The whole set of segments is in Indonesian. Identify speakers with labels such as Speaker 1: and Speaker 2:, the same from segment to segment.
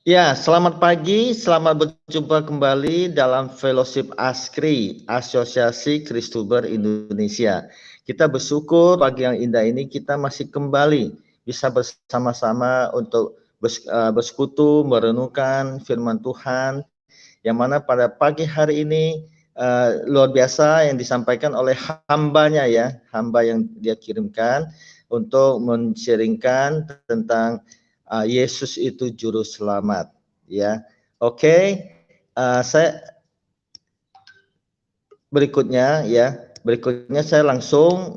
Speaker 1: Ya, selamat pagi, selamat berjumpa kembali dalam Fellowship ASKRI, Asosiasi Kristuber Indonesia. Kita bersyukur pagi yang indah ini kita masih kembali bisa bersama-sama untuk bersekutu, merenungkan firman Tuhan, yang mana pada pagi hari ini luar biasa yang disampaikan oleh hambanya ya, hamba yang dia kirimkan untuk men-sharingkan tentang Yesus itu juru selamat, ya. Oke, saya berikutnya saya langsung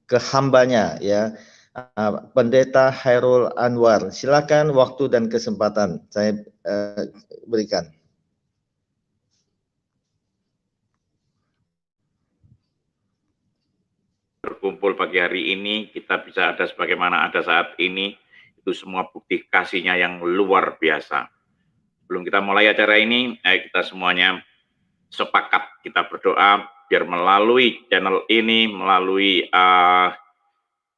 Speaker 1: ke hambanya ya, Pendeta Hairul Anwar. Silakan waktu dan kesempatan saya berikan.
Speaker 2: Berkumpul pagi hari ini, kita bisa ada sebagaimana ada saat ini, itu semua bukti kasihnya yang luar biasa. Sebelum kita mulai acara ini, kita semuanya sepakat kita berdoa, biar melalui channel ini, melalui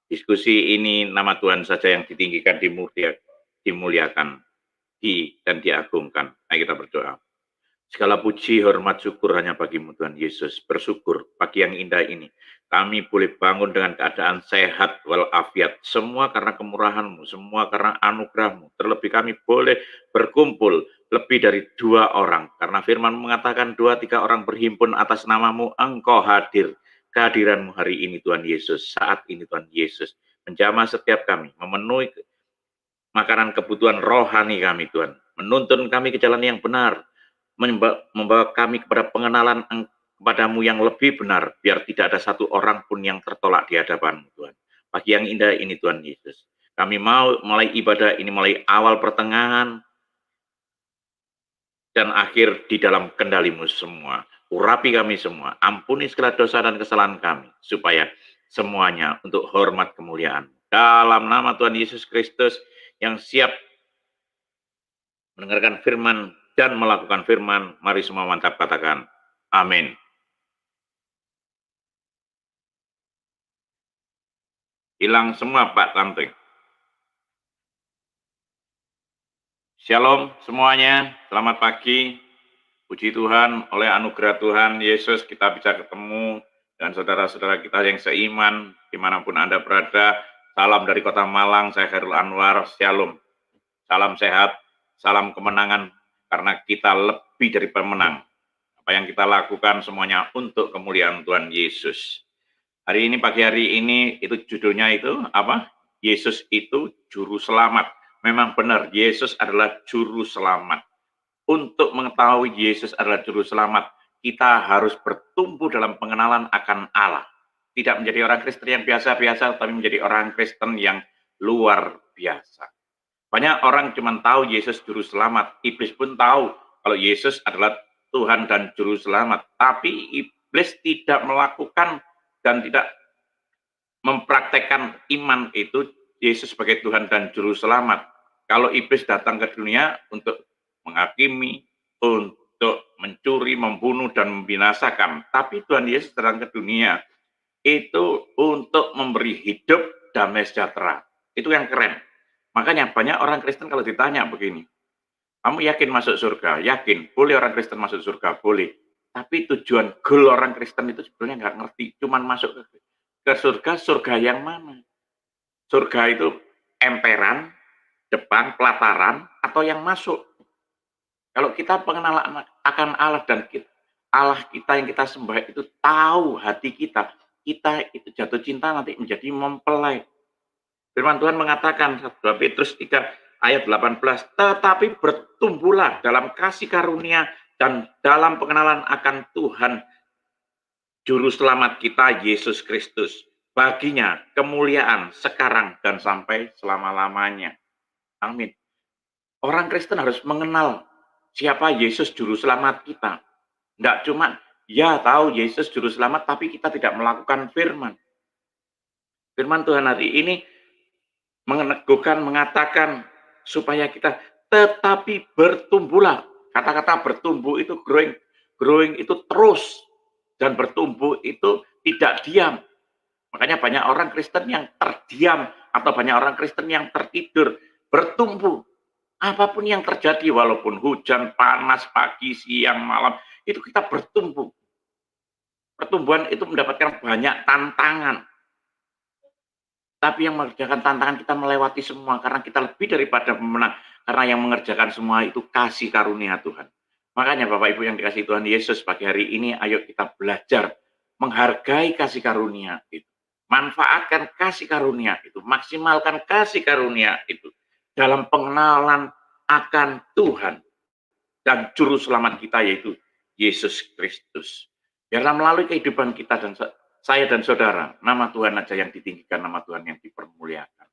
Speaker 2: diskusi ini, nama Tuhan saja yang ditinggikan, dimuliakan, dan diagungkan. Ayo kita berdoa. Segala puji, hormat, syukur hanya bagimu Tuhan Yesus. Bersyukur pagi yang indah ini. Kami boleh bangun dengan keadaan sehat walafiat. Semua karena kemurahan-Mu, semua karena anugerah-Mu. Terlebih kami boleh berkumpul lebih dari 2 orang. Karena firman mengatakan 2-3 orang berhimpun atas nama-Mu, Engkau hadir. Kehadiran-Mu hari ini Tuhan Yesus, saat ini Tuhan Yesus. Menjamah setiap kami, memenuhi makanan kebutuhan rohani kami Tuhan. Menuntun kami ke jalan yang benar, membawa kami kepada pengenalan kepadamu yang lebih benar, biar tidak ada satu orang pun yang tertolak di hadapanmu Tuhan. Pagi yang indah ini Tuhan Yesus, kami mau mulai ibadah ini, mulai awal, pertengahan, dan akhir di dalam kendalimu semua. Urapi kami semua, ampuni segala dosa dan kesalahan kami, supaya semuanya untuk hormat kemuliaan. Dalam nama Tuhan Yesus Kristus yang siap mendengarkan firman dan melakukan firman, mari semua mantap katakan, amin. Hilang semua Pak Tante. Shalom semuanya, selamat pagi. Puji Tuhan, oleh anugerah Tuhan Yesus kita bisa ketemu dengan saudara-saudara kita yang seiman, dimanapun Anda berada. Salam dari Kota Malang, saya Hairul Anwar, shalom. Salam sehat, salam kemenangan, karena kita lebih dari pemenang. Apa yang kita lakukan semuanya untuk kemuliaan Tuhan Yesus. Hari ini, pagi hari ini, itu judulnya itu apa? Yesus itu juru selamat. Memang benar, Yesus adalah juru selamat. Untuk mengetahui Yesus adalah juru selamat, kita harus bertumbuh dalam pengenalan akan Allah. Tidak menjadi orang Kristen yang biasa-biasa, tapi menjadi orang Kristen yang luar biasa. Banyak orang cuma tahu Yesus juru selamat. Iblis pun tahu kalau Yesus adalah Tuhan dan juru selamat. Tapi iblis tidak melakukan dan tidak mempraktekkan iman itu Yesus sebagai Tuhan dan juru selamat. Kalau iblis datang ke dunia untuk menghakimi, untuk mencuri, membunuh, dan membinasakan. Tapi Tuhan Yesus datang ke dunia itu untuk memberi hidup damai sejahtera. Itu yang keren. Makanya banyak orang Kristen kalau ditanya begini, kamu yakin masuk surga? Yakin. Boleh orang Kristen masuk surga? Boleh. Tapi tujuan goal orang Kristen itu sebenarnya nggak ngerti. Cuman masuk ke surga, surga yang mana? Surga itu emperan, depan, pelataran, atau yang masuk. Kalau kita pengenalan akan Allah dan Allah kita yang kita sembah itu tahu hati kita itu jatuh cinta nanti menjadi mempelai. Firman Tuhan mengatakan 1 Petrus 3 ayat 18, tetapi bertumbuhlah dalam kasih karunia dan dalam pengenalan akan Tuhan Juru Selamat kita Yesus Kristus. Baginya kemuliaan sekarang dan sampai selama-lamanya. Amin. Orang Kristen harus mengenal siapa Yesus Juru Selamat kita. Tidak cuma, ya tahu Yesus Juru Selamat, tapi kita tidak melakukan firman. Firman Tuhan hari ini meneguhkan, mengatakan supaya kita tetapi bertumbuhlah. Kata-kata bertumbuh itu growing. Growing itu terus. Dan bertumbuh itu tidak diam. Makanya banyak orang Kristen yang terdiam atau banyak orang Kristen yang tertidur. Bertumbuh. Apapun yang terjadi, walaupun hujan, panas, pagi, siang, malam, itu kita bertumbuh. Pertumbuhan itu mendapatkan banyak tantangan. Tapi yang mengerjakan tantangan kita melewati semua, karena kita lebih daripada pemenang. Karena yang mengerjakan semua itu kasih karunia Tuhan. Makanya Bapak Ibu yang dikasihi Tuhan Yesus, pagi hari ini ayo kita belajar menghargai kasih karunia itu. Manfaatkan kasih karunia itu, maksimalkan kasih karunia itu dalam pengenalan akan Tuhan dan juru selamat kita, yaitu Yesus Kristus. Biarlah melalui kehidupan kita dan saya dan saudara, nama Tuhan aja yang ditinggikan, nama Tuhan yang dipermuliakan.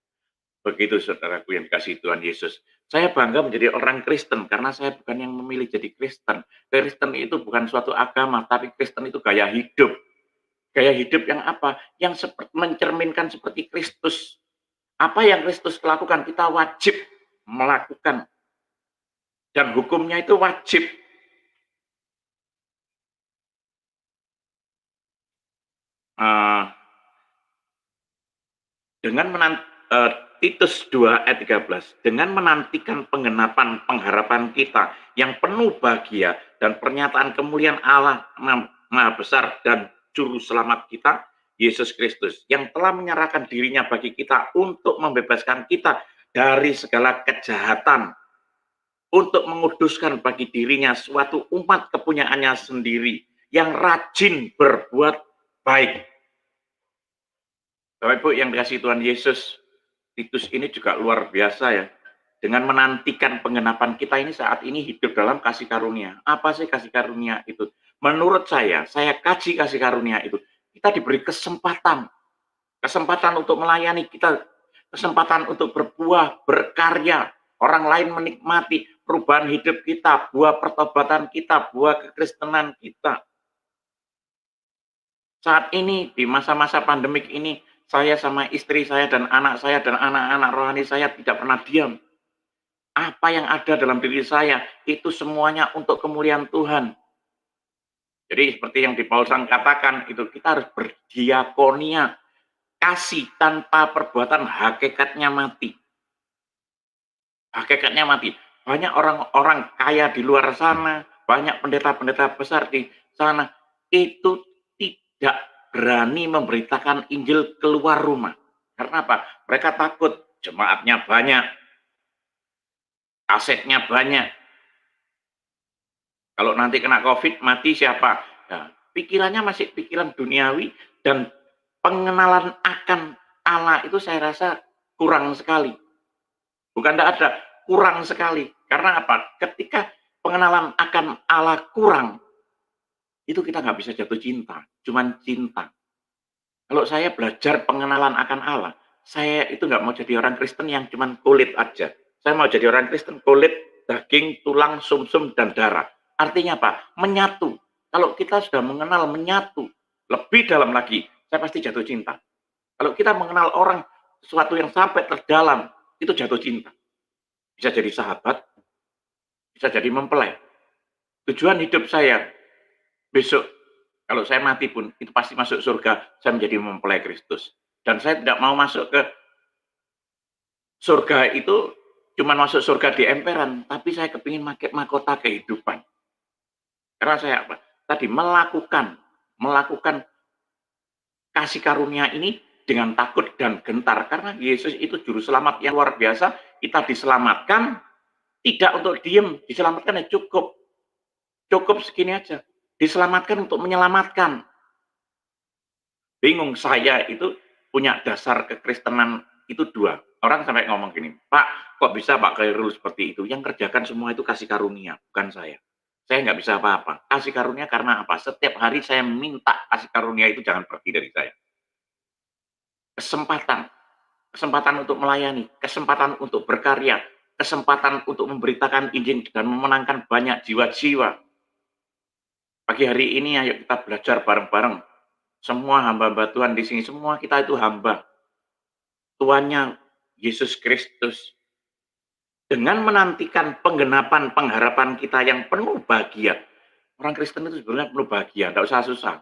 Speaker 2: Begitu saudaraku yang dikasihi Tuhan Yesus. Saya bangga menjadi orang Kristen karena saya bukan yang memilih jadi Kristen. Kristen itu bukan suatu agama, tapi Kristen itu gaya hidup. Gaya hidup yang apa? Yang mencerminkan seperti Kristus. Apa yang Kristus lakukan, kita wajib melakukan. Dan hukumnya itu wajib. Dengan Titus 2 ayat 13, dengan menantikan penggenapan pengharapan kita yang penuh bahagia dan pernyataan kemuliaan Allah Maha Besar dan Juru Selamat kita, Yesus Kristus, yang telah menyerahkan dirinya bagi kita untuk membebaskan kita dari segala kejahatan, untuk menguduskan bagi dirinya suatu umat kepunyaannya sendiri, yang rajin berbuat baik. Bapak Ibu yang dikasihi Tuhan Yesus, Titus ini juga luar biasa ya. Dengan menantikan penggenapan kita ini saat ini hidup dalam kasih karunia. Apa sih kasih karunia itu? Menurut saya kaji kasih karunia itu. Kita diberi kesempatan. Kesempatan untuk melayani kita. Kesempatan untuk berbuah, berkarya. Orang lain menikmati perubahan hidup kita, buah pertobatan kita, buah kekristenan kita. Saat ini, di masa-masa pandemik ini, saya sama istri saya dan anak-anak rohani saya tidak pernah diam. Apa yang ada dalam diri saya, itu semuanya untuk kemuliaan Tuhan. Jadi seperti yang di Paulusan katakan, itu kita harus berdiakonia. Kasih tanpa perbuatan hakikatnya mati. Hakikatnya mati. Banyak orang-orang kaya di luar sana, banyak pendeta-pendeta besar di sana, itu tidak berani memberitakan Injil keluar rumah. Karena apa? Mereka takut jemaatnya banyak, kasetnya banyak. Kalau nanti kena COVID, mati siapa? Nah, pikirannya masih pikiran duniawi dan pengenalan akan Allah itu saya rasa kurang sekali. Bukan tidak ada, kurang sekali. Karena apa? Ketika pengenalan akan Allah kurang, itu kita nggak bisa jatuh cinta, cuman cinta. Kalau saya belajar pengenalan akan Allah, saya itu nggak mau jadi orang Kristen yang cuman kulit aja. Saya mau jadi orang Kristen kulit, daging, tulang, sumsum, dan darah. Artinya apa? Menyatu. Kalau kita sudah mengenal menyatu, lebih dalam lagi, saya pasti jatuh cinta. Kalau kita mengenal orang, sesuatu yang sampai terdalam, itu jatuh cinta. Bisa jadi sahabat, bisa jadi mempelai. Tujuan hidup saya, besok, kalau saya mati pun, itu pasti masuk surga, saya menjadi mempelai Kristus. Dan saya tidak mau masuk ke surga itu, cuma masuk surga di emperan, tapi saya kepingin pakai mahkota kehidupan. Karena saya apa? Tadi melakukan kasih karunia ini dengan takut dan gentar. Karena Yesus itu juru selamat yang luar biasa, kita diselamatkan, tidak untuk diem, diselamatkan ya cukup. Cukup segini aja. Diselamatkan untuk menyelamatkan. Bingung, saya itu punya dasar kekristenan itu dua. Orang sampai ngomong gini, Pak, kok bisa Pak Khairul seperti itu? Yang kerjakan semua itu kasih karunia, bukan saya. Saya nggak bisa apa-apa. Kasih karunia karena apa? Setiap hari saya minta kasih karunia itu jangan pergi dari saya. Kesempatan. Kesempatan untuk melayani, kesempatan untuk berkarya, kesempatan untuk memberitakan Injil dan memenangkan banyak jiwa-jiwa. Pagi hari ini ayo kita belajar bareng-bareng. Semua hamba-hamba Tuhan di sini, semua kita itu hamba. Tuannya Yesus Kristus. Dengan menantikan penggenapan pengharapan kita yang penuh bahagia. Orang Kristen itu sebenarnya penuh bahagia, tidak usah susah.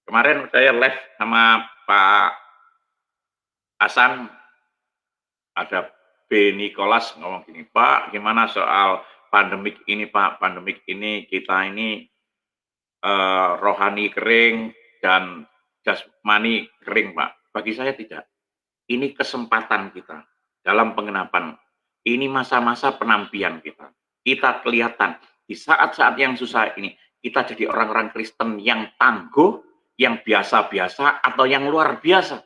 Speaker 2: Kemarin saya live sama Pak Hasan, ada B. Nicholas ngomong gini, Pak, gimana soal pandemik ini, Pak? Pandemik ini kita ini rohani kering dan jasmani kering, Pak. Bagi saya tidak. Ini kesempatan kita dalam pengenapan. Ini masa-masa penampian kita. Kita kelihatan di saat-saat yang susah ini, kita jadi orang-orang Kristen yang tangguh, yang biasa-biasa, atau yang luar biasa.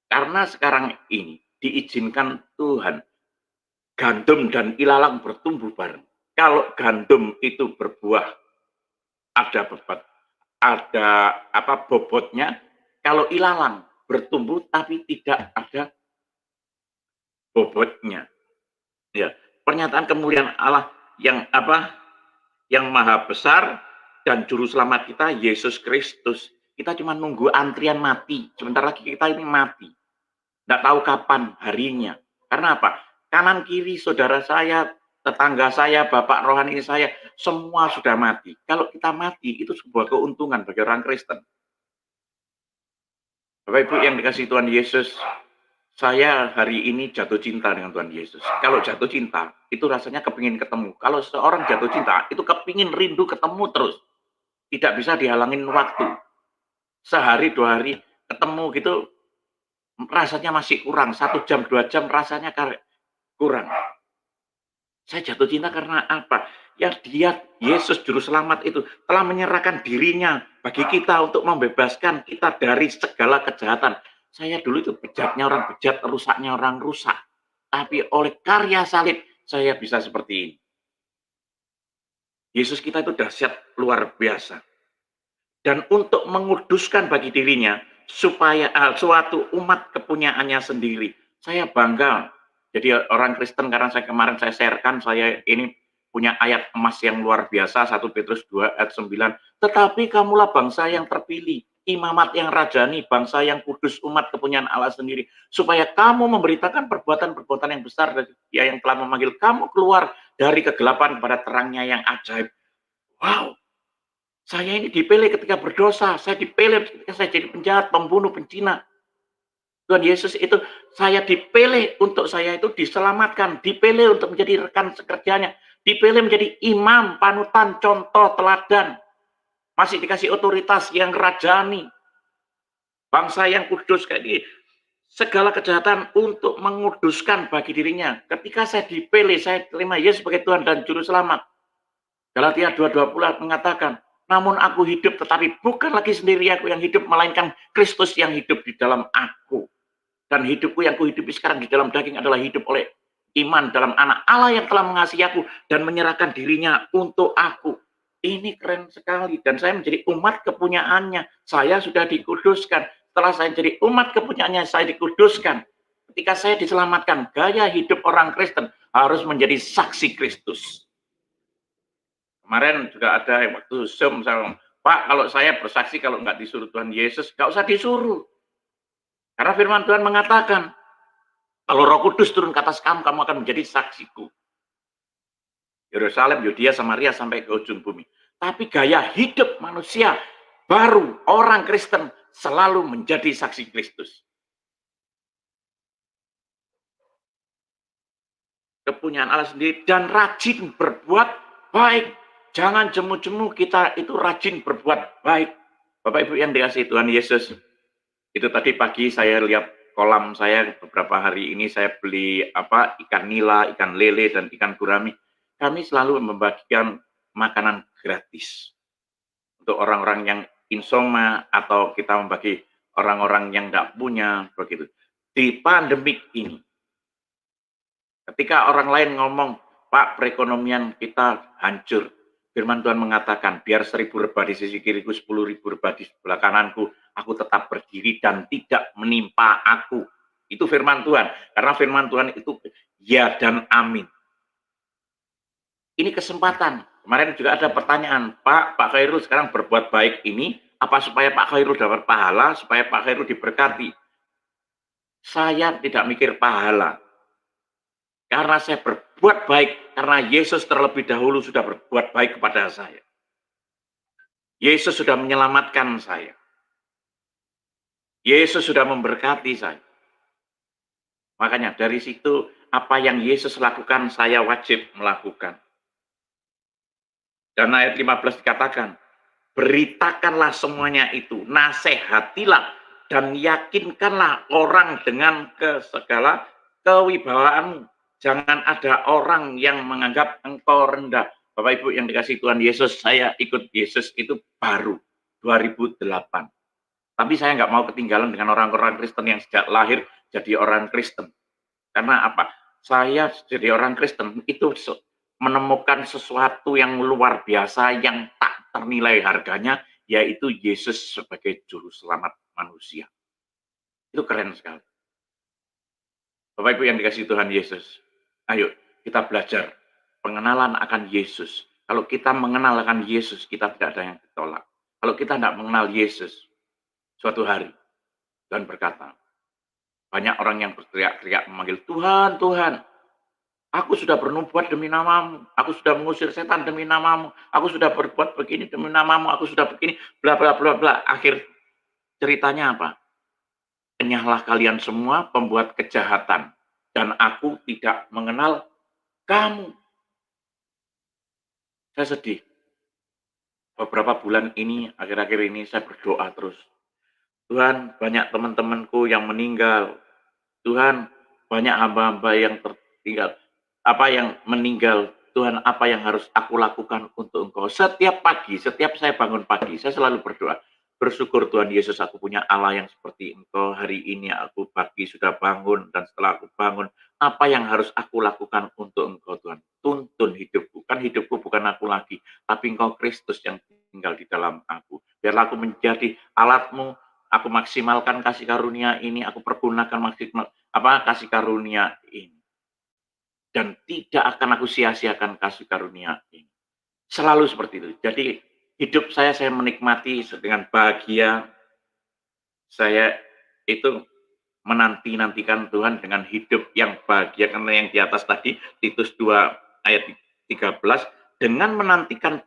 Speaker 2: Karena sekarang ini diizinkan Tuhan, gandum dan ilalang bertumbuh bareng. Kalau gandum itu berbuah, ada bobotnya. Kalau ilalang bertumbuh tapi tidak ada bobotnya. Ya, pernyataan kemuliaan Allah yang yang maha besar dan juru selamat kita Yesus Kristus. Kita cuma nunggu antrian mati. Sebentar lagi kita ini mati. Tidak tahu kapan harinya. Karena apa? Kanan kiri saudara saya, tetangga saya, bapak rohani saya, semua sudah mati. Kalau kita mati, itu sebuah keuntungan bagi orang Kristen. Bapak Ibu yang dikasihi Tuhan Yesus, saya hari ini jatuh cinta dengan Tuhan Yesus. Kalau jatuh cinta, itu rasanya kepingin ketemu. Kalau seorang jatuh cinta, itu kepingin rindu ketemu terus. Tidak bisa dihalangin waktu. Sehari, 2 hari ketemu gitu, rasanya masih kurang. 1 jam, 2 jam rasanya kurang. Saya jatuh cinta karena apa? Ya dia, Yesus Juru Selamat itu, telah menyerahkan dirinya bagi kita untuk membebaskan kita dari segala kejahatan. Saya dulu itu bejatnya orang bejat, rusaknya orang rusak. Tapi oleh karya salib, saya bisa seperti ini. Yesus kita itu dahsyat luar biasa. Dan untuk menguduskan bagi dirinya, supaya suatu umat kepunyaannya sendiri. Saya bangga. Jadi orang Kristen, karena kemarin saya sharekan, saya ini punya ayat emas yang luar biasa, 1 Petrus 2 ayat 9. Tetapi kamulah bangsa yang terpilih, imamat yang rajani, bangsa yang kudus, umat kepunyaan Allah sendiri, supaya kamu memberitakan perbuatan-perbuatan yang besar dari Dia yang telah memanggil kamu keluar dari kegelapan kepada terangnya yang ajaib. Wow, saya ini dipilih ketika berdosa, saya dipilih ketika saya jadi penjahat, pembunuh, pencina. Tuhan Yesus itu, saya dipilih untuk saya itu diselamatkan, dipilih untuk menjadi rekan sekerjanya, dipilih menjadi imam, panutan, contoh, teladan. Masih dikasih otoritas yang rajani. Bangsa yang kudus kayak gini. Segala kejahatan untuk menguduskan bagi dirinya. Ketika saya dipilih, saya terima Yesus sebagai Tuhan dan Juru Selamat. Galatia 2:20 mengatakan, namun aku hidup, tetapi bukan lagi sendiri aku yang hidup, melainkan Kristus yang hidup di dalam aku. Dan hidupku yang kuhidupi sekarang di dalam daging adalah hidup oleh iman dalam anak Allah yang telah mengasihi aku dan menyerahkan dirinya untuk aku. Ini keren sekali. Dan saya menjadi umat kepunyaannya. Saya sudah dikuduskan. Setelah saya jadi umat kepunyaannya, saya dikuduskan. Ketika saya diselamatkan, gaya hidup orang Kristen harus menjadi saksi Kristus. Kemarin juga ada waktu Zoom, Pak, kalau saya bersaksi kalau nggak disuruh Tuhan Yesus, nggak usah disuruh. Karena firman Tuhan mengatakan, kalau Roh Kudus turun ke atas kamu, kamu akan menjadi saksiku. Yerusalem, Yudea, Samaria, sampai ke ujung bumi. Tapi gaya hidup manusia baru, orang Kristen, selalu menjadi saksi Kristus. Kepunyaan Allah sendiri, dan rajin berbuat baik. Jangan jemu-jemu kita itu rajin berbuat baik. Bapak Ibu yang dikasihi Tuhan Yesus, itu tadi pagi saya lihat kolam saya beberapa hari ini, saya beli ikan nila, ikan lele, dan ikan gurami. Kami selalu membagikan makanan gratis untuk orang-orang yang insomnia, atau kita membagi orang-orang yang tidak punya, begitu. Di pandemik ini, ketika orang lain ngomong, Pak, perekonomian kita hancur, firman Tuhan mengatakan, biar 1000 rebah di sisi kiriku, 10.000 rebah di sebelah kananku, aku tetap berdiri dan tidak menimpa aku. Itu firman Tuhan. Karena firman Tuhan itu ya dan amin. Ini kesempatan. Kemarin juga ada pertanyaan, Pak Khairul sekarang berbuat baik ini, apa supaya Pak Khairul dapat pahala, supaya Pak Khairul diberkati? Saya tidak mikir pahala. Karena saya berbuat baik, karena Yesus terlebih dahulu sudah berbuat baik kepada saya. Yesus sudah menyelamatkan saya. Yesus sudah memberkati saya. Makanya dari situ apa yang Yesus lakukan, saya wajib melakukan. Dan ayat 15 dikatakan, beritakanlah semuanya itu, nasihatilah dan yakinkanlah orang dengan segala kewibawaan. Jangan ada orang yang menganggap engkau rendah. Bapak Ibu yang dikasih Tuhan Yesus, saya ikut Yesus itu baru 2008. Tapi saya nggak mau ketinggalan dengan orang-orang Kristen yang sejak lahir jadi orang Kristen. Karena apa? Saya jadi orang Kristen itu menemukan sesuatu yang luar biasa yang tak ternilai harganya, yaitu Yesus sebagai juru selamat manusia. Itu keren sekali. Bapak Ibu yang dikasihi Tuhan Yesus, ayo kita belajar pengenalan akan Yesus. Kalau kita mengenal akan Yesus, kita tidak ada yang ditolak. Kalau kita tidak mengenal Yesus, suatu hari Tuhan berkata, banyak orang yang berteriak-teriak memanggil Tuhan, Tuhan. Aku sudah bernubuat demi namamu. Aku sudah mengusir setan demi namamu. Aku sudah berbuat begini demi namamu. Aku sudah begini, bla bla bla bla. Akhir ceritanya apa? Enyahlah kalian semua pembuat kejahatan. Dan aku tidak mengenal kamu. Saya sedih. Beberapa bulan ini, akhir-akhir ini saya berdoa terus. Tuhan, banyak teman-temanku yang meninggal. Tuhan, banyak hamba-hamba yang tertinggal. Apa yang meninggal, Tuhan, apa yang harus aku lakukan untuk Engkau? Setiap pagi, setiap saya bangun pagi, saya selalu berdoa. Bersyukur Tuhan Yesus, aku punya Allah yang seperti Engkau. Hari ini aku pagi sudah bangun, dan setelah aku bangun, apa yang harus aku lakukan untuk Engkau, Tuhan? Tuntun hidupku. Kan hidupku bukan aku lagi, tapi Engkau Kristus yang tinggal di dalam aku. Biarlah aku menjadi alatmu, aku maksimalkan kasih karunia ini, aku pergunakan maksimal kasih karunia ini. Dan tidak akan aku sia-siakan kasih karunia ini. Selalu seperti itu. Jadi hidup saya menikmati dengan bahagia. Saya itu menanti-nantikan Tuhan dengan hidup yang bahagia. Karena yang di atas tadi, Titus 2 ayat 13, dengan menantikan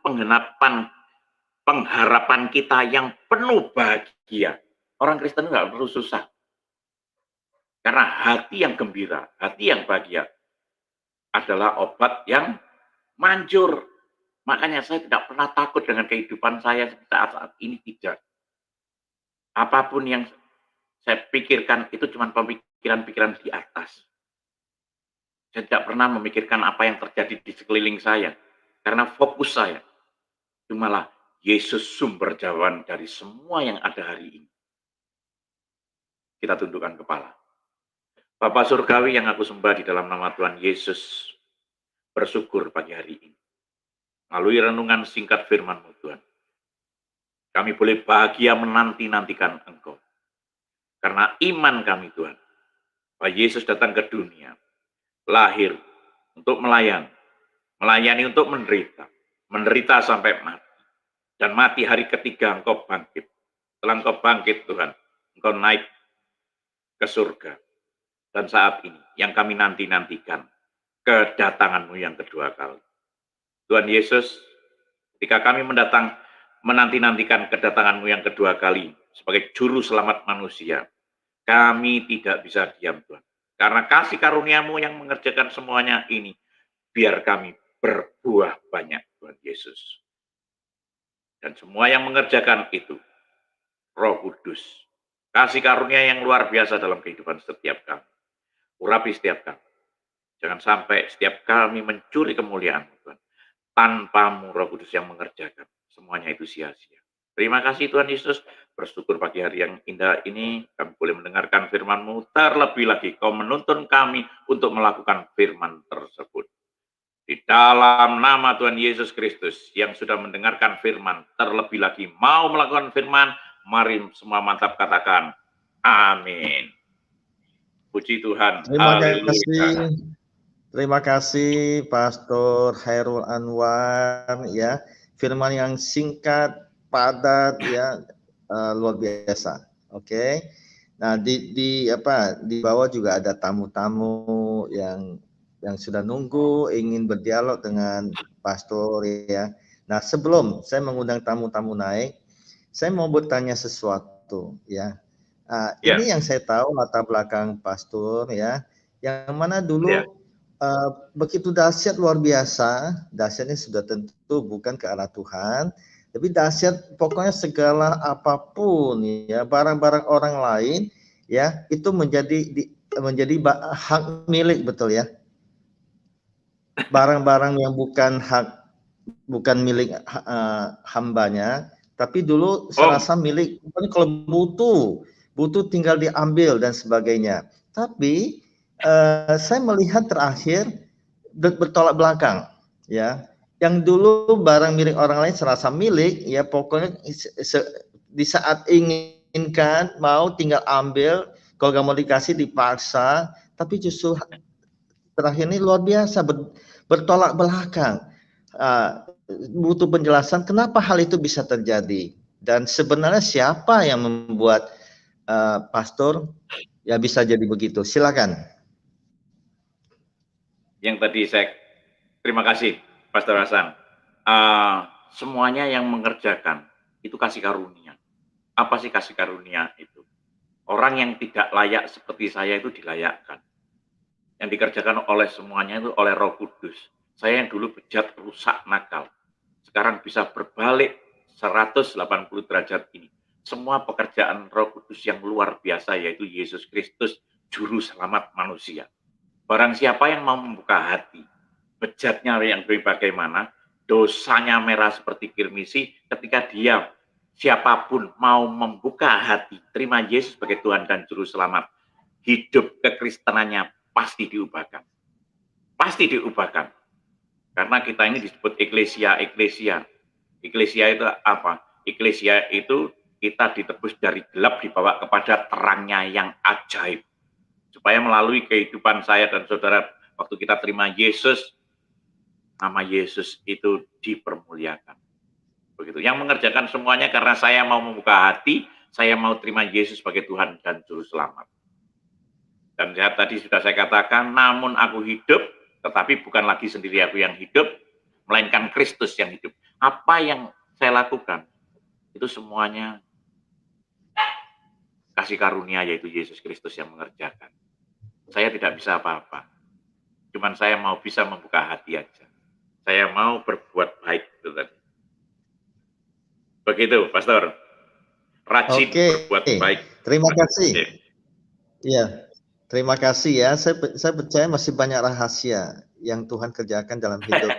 Speaker 2: pengharapan kita yang penuh bahagia. Orang Kristen nggak perlu susah. Karena hati yang gembira, hati yang bahagia adalah obat yang manjur. Makanya saya tidak pernah takut dengan kehidupan saya saat ini, tidak. Apapun yang saya pikirkan itu cuma pemikiran-pikiran di atas. Saya tidak pernah memikirkan apa yang terjadi di sekeliling saya. Karena fokus saya cumalah Yesus sumber jawaban dari semua yang ada hari ini. Kita tundukkan kepala. Bapa Surgawi yang aku sembah di dalam nama Tuhan Yesus, bersyukur pagi hari ini. Melalui renungan singkat firman-Mu, Tuhan, kami boleh bahagia menanti-nantikan Engkau. Karena iman kami, Tuhan, bahwa Yesus datang ke dunia, lahir untuk melayani untuk menderita sampai mati. Dan mati hari ketiga Engkau bangkit. Setelah Engkau bangkit, Tuhan, Engkau naik ke surga. Dan saat ini yang kami nanti-nantikan, kedatangan-Mu yang kedua kali. Tuhan Yesus, ketika kami menanti-nantikan kedatangan-Mu yang kedua kali sebagai juru selamat manusia, kami tidak bisa diam, Tuhan. Karena kasih karunia-Mu yang mengerjakan semuanya ini, biar kami berbuah banyak, Tuhan Yesus. Dan semua yang mengerjakan itu, Roh Kudus, kasih karunia yang luar biasa dalam kehidupan setiap kami. Urapi setiap kami. Jangan sampai setiap kami mencuri kemuliaan, Tuhan. Tanpa-Mu Roh Kudus yang mengerjakan, semuanya itu sia-sia. Terima kasih Tuhan Yesus. Bersyukur pagi hari yang indah ini, kami boleh mendengarkan firman-Mu. Terlebih lagi, Kau menuntun kami untuk melakukan firman tersebut. Di dalam nama Tuhan Yesus Kristus, yang sudah mendengarkan firman, terlebih lagi mau melakukan firman, mari semua mantap katakan, amin. Puji Tuhan.
Speaker 1: Terima kasih Pastor Khairul Anwar, ya, firman yang singkat, padat, ya, luar biasa. Oke. Nah, di bawah juga ada tamu-tamu yang sudah nunggu ingin berdialog dengan Pastor, ya. Nah, sebelum saya mengundang tamu-tamu naik, saya mau bertanya sesuatu, ya. Ini yang saya tahu latar belakang Pastor, ya, yang mana dulu begitu dahsyat, luar biasa. Dahsyatnya sudah tentu bukan ke arah Tuhan, tapi dahsyat pokoknya segala apapun ya, barang-barang orang lain ya, itu menjadi hak milik, betul ya. Barang-barang yang bukan milik hambanya, tapi dulu serasa milik. Kalau butuh tinggal diambil dan sebagainya. Tapi saya melihat terakhir bertolak belakang, ya. Yang dulu barang milik orang lain serasa milik, ya pokoknya di saat inginkan mau tinggal ambil, kalau nggak mau dikasih dipaksa. Tapi justru terakhir ini luar biasa, bertolak belakang. Butuh penjelasan kenapa hal itu bisa terjadi, dan sebenarnya siapa yang membuat pastor ya bisa jadi begitu. Silakan.
Speaker 2: Yang tadi saya terima kasih Pastor Hasan. Semuanya yang mengerjakan itu kasih karunia. Apa sih kasih karunia itu? Orang yang tidak layak seperti saya itu dilayakkan. Yang dikerjakan oleh semuanya itu oleh Roh Kudus. Saya yang dulu bejat, rusak, nakal, sekarang bisa berbalik 180 derajat ini. Semua pekerjaan Roh Kudus yang luar biasa, yaitu Yesus Kristus, Juru Selamat manusia. Barang siapa yang mau membuka hati, bejatnya yang bagaimana, dosanya merah seperti kirmisi, ketika dia siapapun mau membuka hati, terima Yesus sebagai Tuhan dan Juru Selamat, hidup kekristenannya pasti diubahkan. Pasti diubahkan. Karena kita ini disebut eklesia. Eklesia itu apa? Eklesia itu kita ditebus dari gelap dibawa kepada terangnya yang ajaib. Supaya melalui kehidupan saya dan saudara, waktu kita terima Yesus, nama Yesus itu dipermuliakan. Begitu. Yang mengerjakan semuanya karena saya mau membuka hati, saya mau terima Yesus sebagai Tuhan dan Juru Selamat. Dan tadi sudah saya katakan, namun aku hidup, tetapi bukan lagi sendiri aku yang hidup, melainkan Kristus yang hidup. Apa yang saya lakukan, itu semuanya kasih karunia, yaitu Yesus Kristus yang mengerjakan. Saya tidak bisa apa-apa. Cuman saya mau bisa membuka hati aja. Saya mau berbuat baik. Begitu, Pastor. Rajin berbuat baik.
Speaker 1: Terima kasih. Iya, terima kasih ya. Saya percaya masih banyak rahasia yang Tuhan kerjakan dalam hidup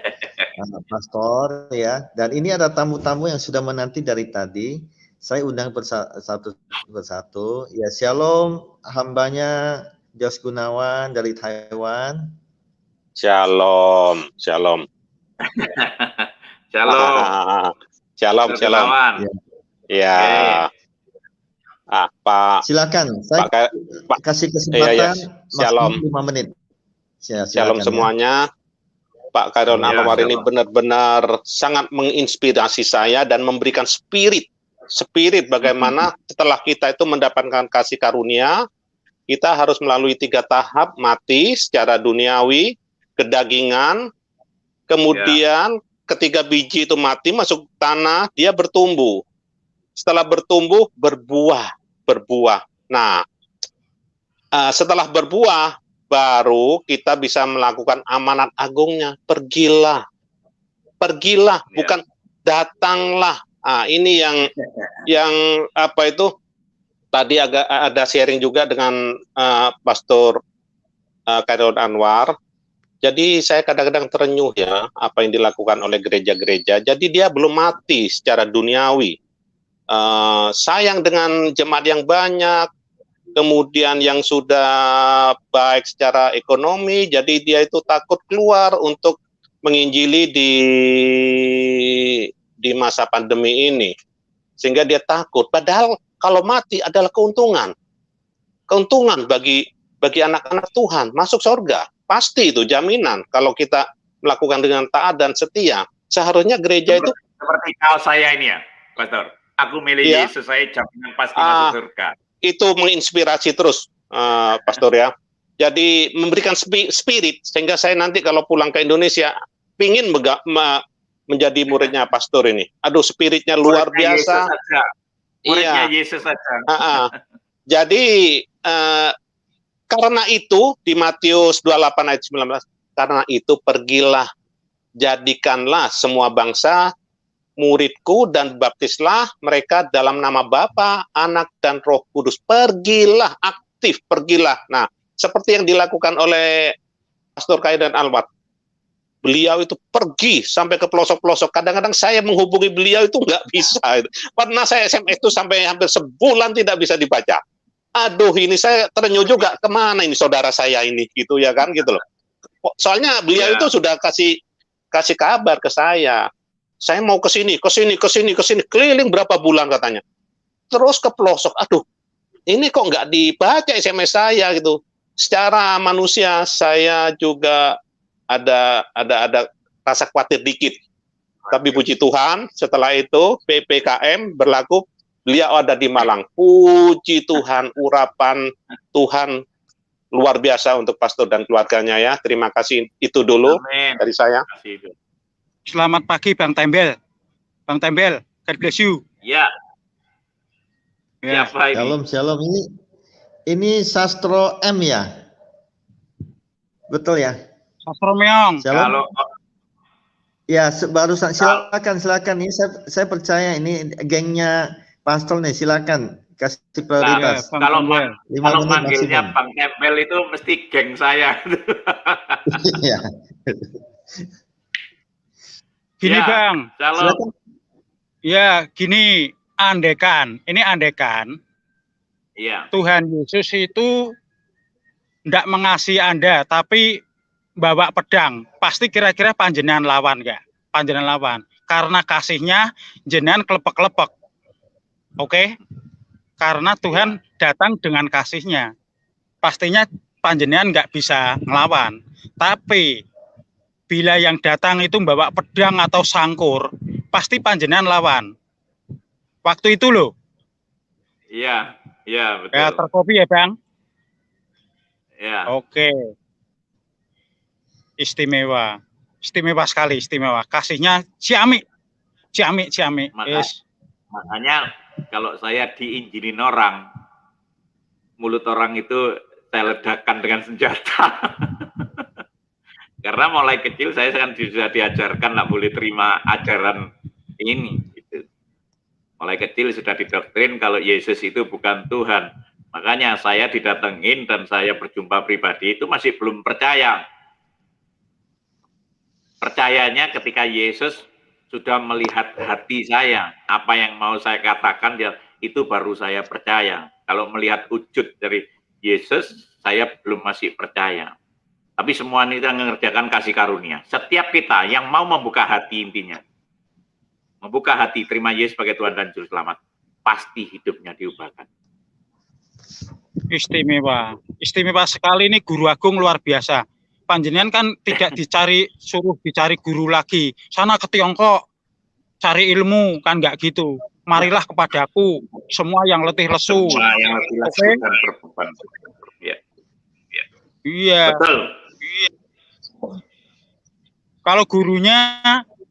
Speaker 1: Pastor ya. Dan ini ada tamu-tamu yang sudah menanti dari tadi. Saya undang satu persatu. Ya, shalom hambanya Jos Gunawan dari Taiwan.
Speaker 3: Shalom.
Speaker 2: Shalom.
Speaker 3: Shalom. Ya. Pak.
Speaker 1: Silakan. Saya kasih kesempatan
Speaker 3: Shalom.
Speaker 1: 5 menit.
Speaker 3: Shalom semuanya. Pak Kairul Anwar ini benar-benar sangat menginspirasi saya dan memberikan spirit bagaimana setelah kita itu mendapatkan kasih karunia, kita harus melalui 3 tahap, mati secara duniawi, kedagingan, kemudian ketika biji itu mati masuk tanah, dia bertumbuh. Setelah bertumbuh, berbuah. Nah, setelah berbuah, baru kita bisa melakukan amanat agungnya. Pergilah, bukan datanglah. Ini yang apa itu? Tadi agak ada sharing juga dengan Pastor Kairul Anwar. Jadi saya kadang-kadang terenyuh ya apa yang dilakukan oleh gereja-gereja. Jadi dia belum mati secara duniawi. Sayang dengan jemaat yang banyak, kemudian yang sudah baik secara ekonomi, jadi dia itu takut keluar untuk menginjili di masa pandemi ini. Sehingga dia takut. Padahal kalau mati adalah keuntungan bagi anak-anak Tuhan masuk surga, pasti itu jaminan. Kalau kita melakukan dengan taat dan setia, seharusnya gereja itu
Speaker 2: seperti kaos saya ini ya, Pastor. Aku milih Yesus, saya jaminan pasti masuk surga.
Speaker 3: Itu menginspirasi terus, Pastor ya. Jadi memberikan spirit sehingga saya nanti kalau pulang ke Indonesia pingin menjadi muridnya Pastor ini. Aduh, spiritnya luar biasa.
Speaker 2: Muridnya Yesus saja.
Speaker 3: Jadi karena itu di Matius 28 ayat 19, Karena itu pergilah, jadikanlah semua bangsa muridku dan baptislah mereka dalam nama Bapa, Anak, dan Roh Kudus. Pergilah, aktif, pergilah. Nah, seperti yang dilakukan oleh Pastor Kaidan Almat. Beliau itu pergi sampai ke pelosok-pelosok. Kadang-kadang saya menghubungi beliau itu nggak bisa. Pernah saya SMS itu sampai hampir sebulan tidak bisa dibaca. Aduh, ini saya terenyuh juga. Kemana ini saudara saya ini, gitu ya kan, gitu loh. Soalnya beliau itu sudah kasih kabar ke saya. Saya mau ke sini, keliling berapa bulan katanya. Terus ke pelosok. Aduh, ini kok nggak dibaca SMS saya gitu. Secara manusia saya juga ada rasa khawatir dikit. Tapi puji Tuhan, setelah itu PPKM berlaku, beliau ada di Malang. Puji Tuhan, urapan Tuhan luar biasa untuk pastor dan keluarganya ya. Terima kasih, itu dulu. Amin. Dari saya.
Speaker 4: Selamat pagi Bang Tembel. Bang Tembel, God bless you.
Speaker 2: Ya. Siapa ini?
Speaker 1: Shalom. Ini Sastro M ya? Betul ya?
Speaker 4: Sastro Meong.
Speaker 1: Shalom. Ya, barusan silakan. Ini saya percaya ini gengnya pastor nih, silakan kasih prioritas.
Speaker 2: Nah, kalau manggilnya Bang Tembel itu mesti geng saya.
Speaker 1: Iya.
Speaker 4: Gini ya, Bang.
Speaker 2: Silakan.
Speaker 4: Ya, gini, andekan.
Speaker 2: Iya.
Speaker 4: Tuhan Yesus itu tidak mengasihi Anda, tapi bawa pedang, pasti kira-kira panjenengan lawan enggak? Panjenengan lawan. Karena kasihnya jenengan kelepek-kelepek. Oke? Karena Tuhan datang dengan kasihnya. Pastinya panjenengan enggak bisa ngelawan. Tapi bila yang datang itu bawa pedang atau sangkur, pasti panjenengan lawan. Waktu itu loh.
Speaker 2: Iya, betul.
Speaker 4: Ya, terkopi ya, Bang?
Speaker 2: Ya.
Speaker 4: Oke. Istimewa sekali, istimewa. Kasihnya ciamik.
Speaker 2: Makanya kalau saya diinjilin orang, mulut orang itu saya ledakan dengan senjata. Karena mulai kecil saya kan sudah diajarkan nggak boleh terima ajaran ini. Gitu. Mulai kecil sudah didoktrin kalau Yesus itu bukan Tuhan. Makanya saya didatengin dan saya berjumpa pribadi itu masih belum percaya. Percayanya ketika Yesus sudah melihat hati saya, apa yang mau saya katakan, itu baru saya percaya. Kalau melihat wujud dari Yesus, saya belum masih percaya. Tapi semua ini kita mengerjakan kasih karunia. Setiap kita yang mau membuka hati, intinya membuka hati, terima Yesus sebagai Tuhan dan Juru Selamat, pasti hidupnya diubahkan.
Speaker 4: Istimewa sekali ini guru agung luar biasa. Panjenengan kan tidak suruh dicari guru lagi. Sana ke Tiongkok, cari ilmu, kan enggak gitu. Marilah kepadaku, semua yang letih lesu.
Speaker 2: Semua yang letih lesu dan berbeban.
Speaker 4: Iya.
Speaker 2: Betul.
Speaker 4: Kalau gurunya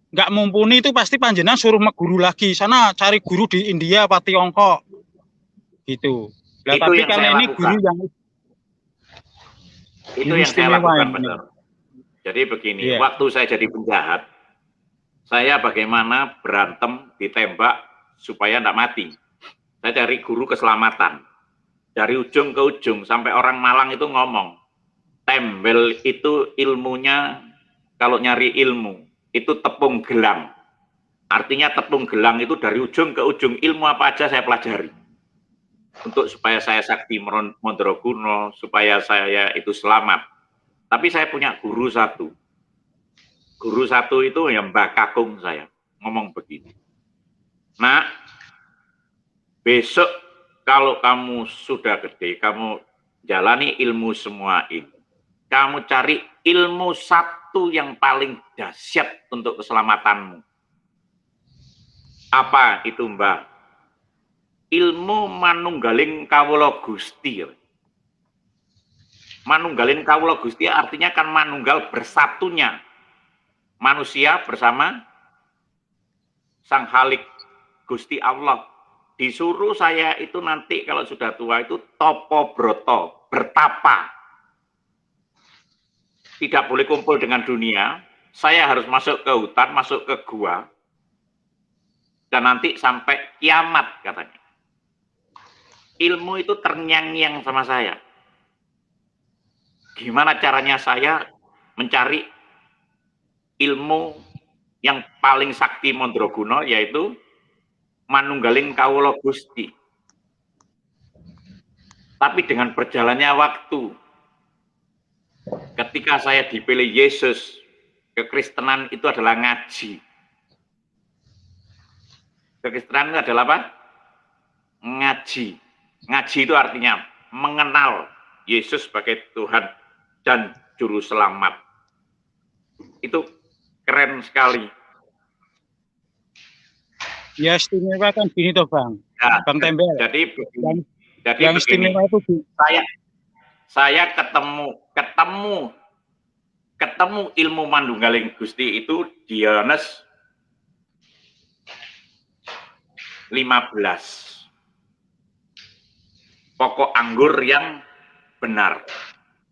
Speaker 4: nggak mumpuni itu pasti panjenengan suruh guru lagi. Sana cari guru di India apa Tiongkok. Gitu. Nah, tapi karena ini guru yang
Speaker 2: itu yang saya lakukan, benar. Jadi begini, waktu saya jadi penjahat, saya bagaimana berantem, ditembak, supaya tidak mati. Saya cari guru keselamatan. Dari ujung ke ujung, sampai orang Malang itu ngomong, Tembel itu ilmunya, kalau nyari ilmu, itu tepung gelang. Artinya tepung gelang itu dari ujung ke ujung, ilmu apa aja saya pelajari. Untuk supaya saya sakti Mondrokuno, supaya saya itu selamat. Tapi saya punya guru satu. Guru satu itu yang Mbak Kakung saya. Ngomong begini. Nah, besok kalau kamu sudah gede, kamu jalani ilmu semua ini. Kamu cari ilmu satu yang paling dahsyat untuk keselamatanmu. Apa itu, Mbak? Ilmu manunggaling kawula Gusti. Manunggaling kawula Gusti artinya kan manunggal bersatunya manusia bersama Sang Khalik Gusti Allah. Disuruh saya itu nanti kalau sudah tua itu topo broto, bertapa. tidak boleh kumpul dengan dunia, saya harus masuk ke hutan, masuk ke gua, dan nanti sampai kiamat katanya. Ilmu itu terngiang-ngiang sama saya. Gimana caranya saya mencari ilmu yang paling sakti Mandraguna, yaitu manunggaling kawula Gusti. Tapi dengan berjalannya waktu, ketika saya dipilih Yesus, kekristenan itu adalah ngaji. Kekristenan itu adalah apa? Ngaji. Ngaji itu artinya mengenal Yesus sebagai Tuhan dan Juru Selamat. Itu keren sekali.
Speaker 4: Ya istimewa kan gini toh Bang.
Speaker 2: Ya,
Speaker 4: Bang Tembel.
Speaker 2: Jadi
Speaker 4: yang istimewa itu
Speaker 2: saya ketemu ilmu Manunggaling Gusti itu di Yohanes 15. Pokok anggur yang benar.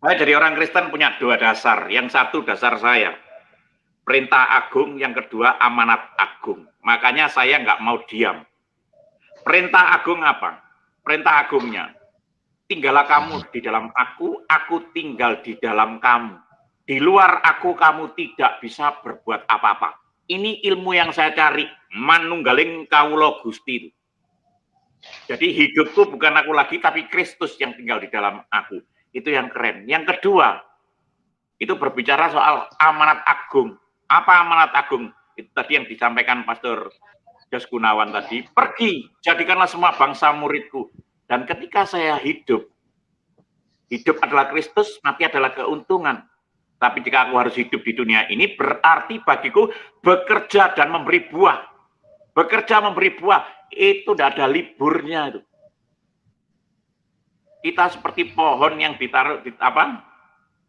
Speaker 2: Saya jadi orang Kristen punya 2 dasar. Yang satu dasar saya, perintah agung. Yang kedua amanat agung. Makanya saya nggak mau diam. Perintah agung apa? Perintah agungnya, tinggallah kamu di dalam aku tinggal di dalam kamu. Di luar aku, kamu tidak bisa berbuat apa-apa. Ini ilmu yang saya cari, manunggaling kawula Gusti. Jadi hidupku bukan aku lagi, tapi Kristus yang tinggal di dalam aku. Itu yang keren. Yang kedua, itu berbicara soal amanat agung. Apa amanat agung? Itu tadi yang disampaikan Pastor Jos Gunawan tadi. Pergi, jadikanlah semua bangsa muridku. Dan ketika saya hidup adalah Kristus, mati adalah keuntungan. Tapi jika aku harus hidup di dunia ini, berarti bagiku bekerja dan memberi buah. Bekerja memberi buah. Itu tidak ada liburnya itu. Kita seperti pohon yang ditaruh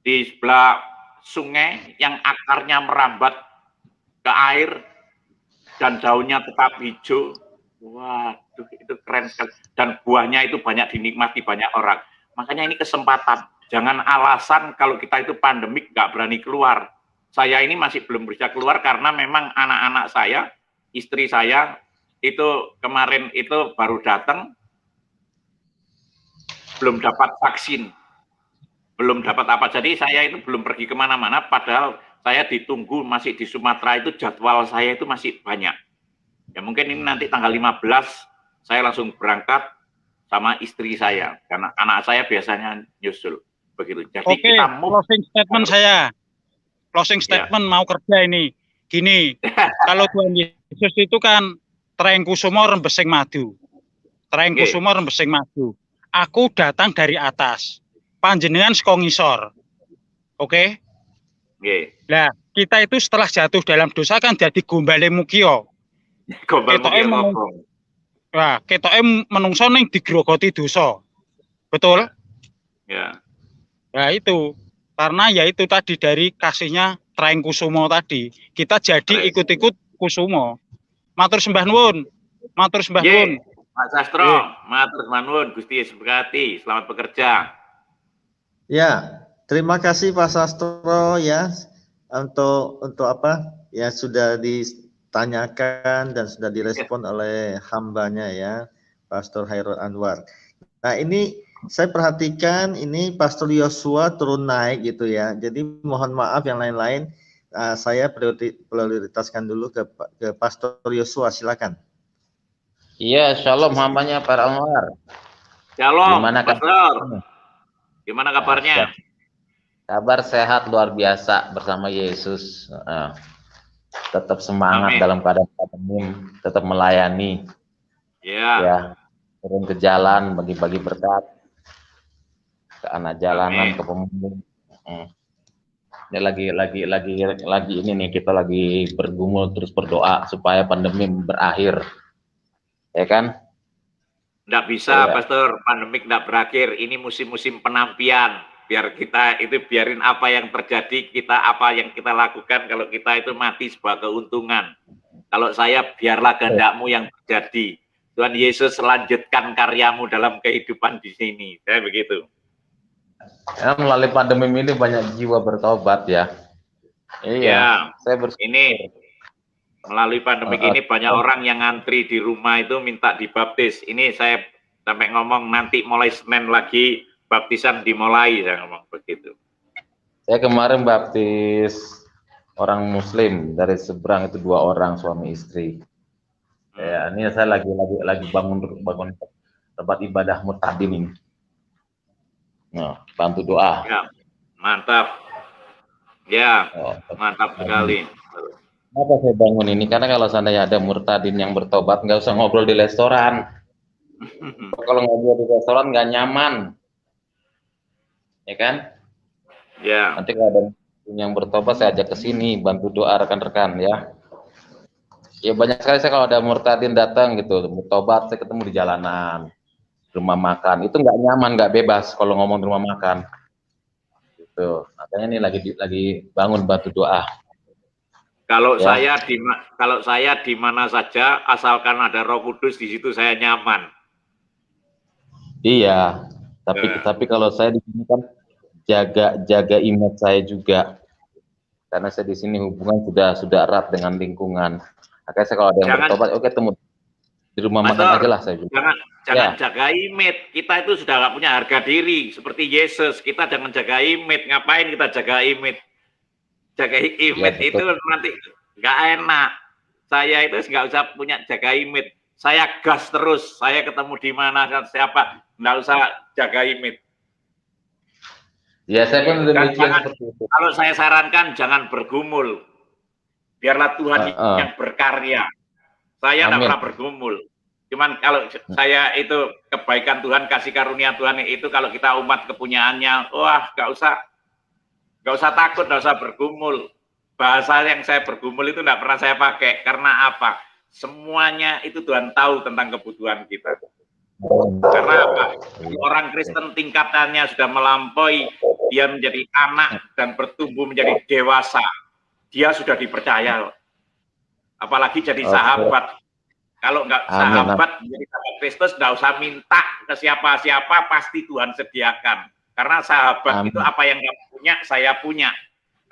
Speaker 2: di sebelah sungai yang akarnya merambat ke air dan daunnya tetap hijau. Waduh, itu keren sekali. Dan buahnya itu banyak dinikmati banyak orang. Makanya ini kesempatan. Jangan alasan kalau kita itu pandemik nggak berani keluar. Saya ini masih belum bisa keluar karena memang anak-anak saya, istri saya itu kemarin itu baru datang, belum dapat vaksin, belum dapat apa. Jadi saya itu belum pergi kemana-mana, padahal saya ditunggu masih di Sumatera itu jadwal saya itu masih banyak. Ya mungkin ini nanti tanggal 15 saya langsung berangkat sama istri saya, karena anak saya biasanya nyusul. Begitu. Jadi
Speaker 4: oke, kita closing statement saya. Closing statement ya. Mau kerja ini. Gini, kalau Tuhan Yesus itu kan Treng Kusumo rembesing madu. Treng Kusumo rembesing madu. Aku datang dari atas. Panjenengan saka ngisor. Oke? Nah, kita itu setelah jatuh dalam dosa kan jadi gombale mukio. Ketoke menungso ning digrogoti dosa. Betul?
Speaker 2: Ya.
Speaker 4: Nah itu karena ya itu tadi dari kasihnya Treng Kusumo tadi kita jadi ikut-ikut Kusumo. Matur sembah nuwun. Matur sembah nuwun.
Speaker 2: Pak Sastro, matur sembah nuwun. Gusti Yesus berkati. Selamat bekerja.
Speaker 1: Ya, terima kasih Pak Sastro ya untuk apa? Ya sudah ditanyakan dan sudah direspon oleh hambanya ya, Pastor Hairul Anwar. Nah, ini saya perhatikan ini Pastor Yosua turun naik gitu ya. Jadi mohon maaf yang lain-lain, saya prioritaskan dulu ke Pastor Yosua, silakan.
Speaker 5: Iya, shalom hambanya Pak Anwar.
Speaker 2: Shalom, Pastor. Gimana kabarnya?
Speaker 5: Kabar sehat luar biasa bersama Yesus. Tetap semangat. Amin. Dalam keadaan pandemi, tetap melayani. Ya, turun ke jalan, bagi-bagi berkat ke anak jalanan, ke pemulung. Ini lagi ini nih, kita lagi bergumul terus berdoa supaya pandemi berakhir. Ya kan?
Speaker 2: Nggak bisa, Pastor, pandemik nggak berakhir. Ini musim-musim penampian. Biar kita itu biarin apa yang terjadi, apa yang kita lakukan. Kalau kita itu mati sebuah keuntungan. Kalau saya, biarlah kehendakmu yang terjadi. Tuhan Yesus lanjutkan karyamu dalam kehidupan di sini. Saya begitu.
Speaker 5: Ya, melalui pandemi ini banyak jiwa bertobat ya. Iya. Saya
Speaker 2: ini melalui pandemi ini banyak orang yang ngantri di rumah itu minta dibaptis. Ini saya sampai ngomong nanti mulai Senin lagi baptisan dimulai, saya ngomong begitu.
Speaker 5: Saya kemarin baptis orang Muslim dari seberang itu 2 orang suami istri. Ya, ini saya lagi bangun tempat ibadah Murtadin ini. Nah, bantu doa.
Speaker 2: Ya, mantap. Ya, mantap sekali.
Speaker 5: Kenapa saya bangun ini? Karena kalau seandainya ada Murtadin yang bertobat, nggak usah ngobrol di restoran. Kalau ngobrol di restoran nggak nyaman, ya kan?
Speaker 2: Ya.
Speaker 5: Nanti kalau ada yang bertobat, saya ajak ke sini, bantu doa rekan-rekan ya. Ya banyak sekali saya kalau ada Murtadin datang gitu, bertobat, saya ketemu di jalanan, rumah makan, itu nggak nyaman, nggak bebas kalau ngomong di rumah makan. Gitu. Makanya ini lagi bangun bantu doa.
Speaker 2: Kalau ya. saya di mana saja asalkan ada Roh Kudus di situ saya nyaman.
Speaker 5: Iya, tapi kalau saya di sini kan jaga image saya juga. Karena saya di sini hubungan sudah erat dengan lingkungan. Makanya saya kalau ada yang bertobat, oke temu di rumah makan aja lah saya.
Speaker 2: Jangan jaga image. Kita itu sudah nggak punya harga diri seperti Yesus. Kita jangan jaga image. Ngapain kita jaga image? Jaga image ya, itu nanti nggak enak. Saya itu nggak usah punya jaga image. Saya gas terus. Saya ketemu di mana siapa, nggak usah jaga image.
Speaker 5: Ya saya pun demikian seperti itu.
Speaker 2: Kalau saya sarankan jangan bergumul. Biarlah Tuhan yang berkarya. Saya nggak pernah bergumul. Cuman kalau saya itu kebaikan Tuhan, kasih karunia Tuhan itu kalau kita umat kepunyaannya, wah nggak usah takut, nggak usah bergumul. Bahasa yang saya bergumul itu nggak pernah saya pakai. Karena apa? Semuanya itu Tuhan tahu tentang kebutuhan kita. Karena apa? Orang Kristen tingkatannya sudah melampaui, dia menjadi anak dan bertumbuh menjadi dewasa. Dia sudah dipercaya. Apalagi jadi sahabat. Kalau nggak sahabat, menjadi sahabat Kristus, nggak usah minta ke siapa-siapa, pasti Tuhan sediakan. Karena sahabat itu apa yang kamu punya, saya punya.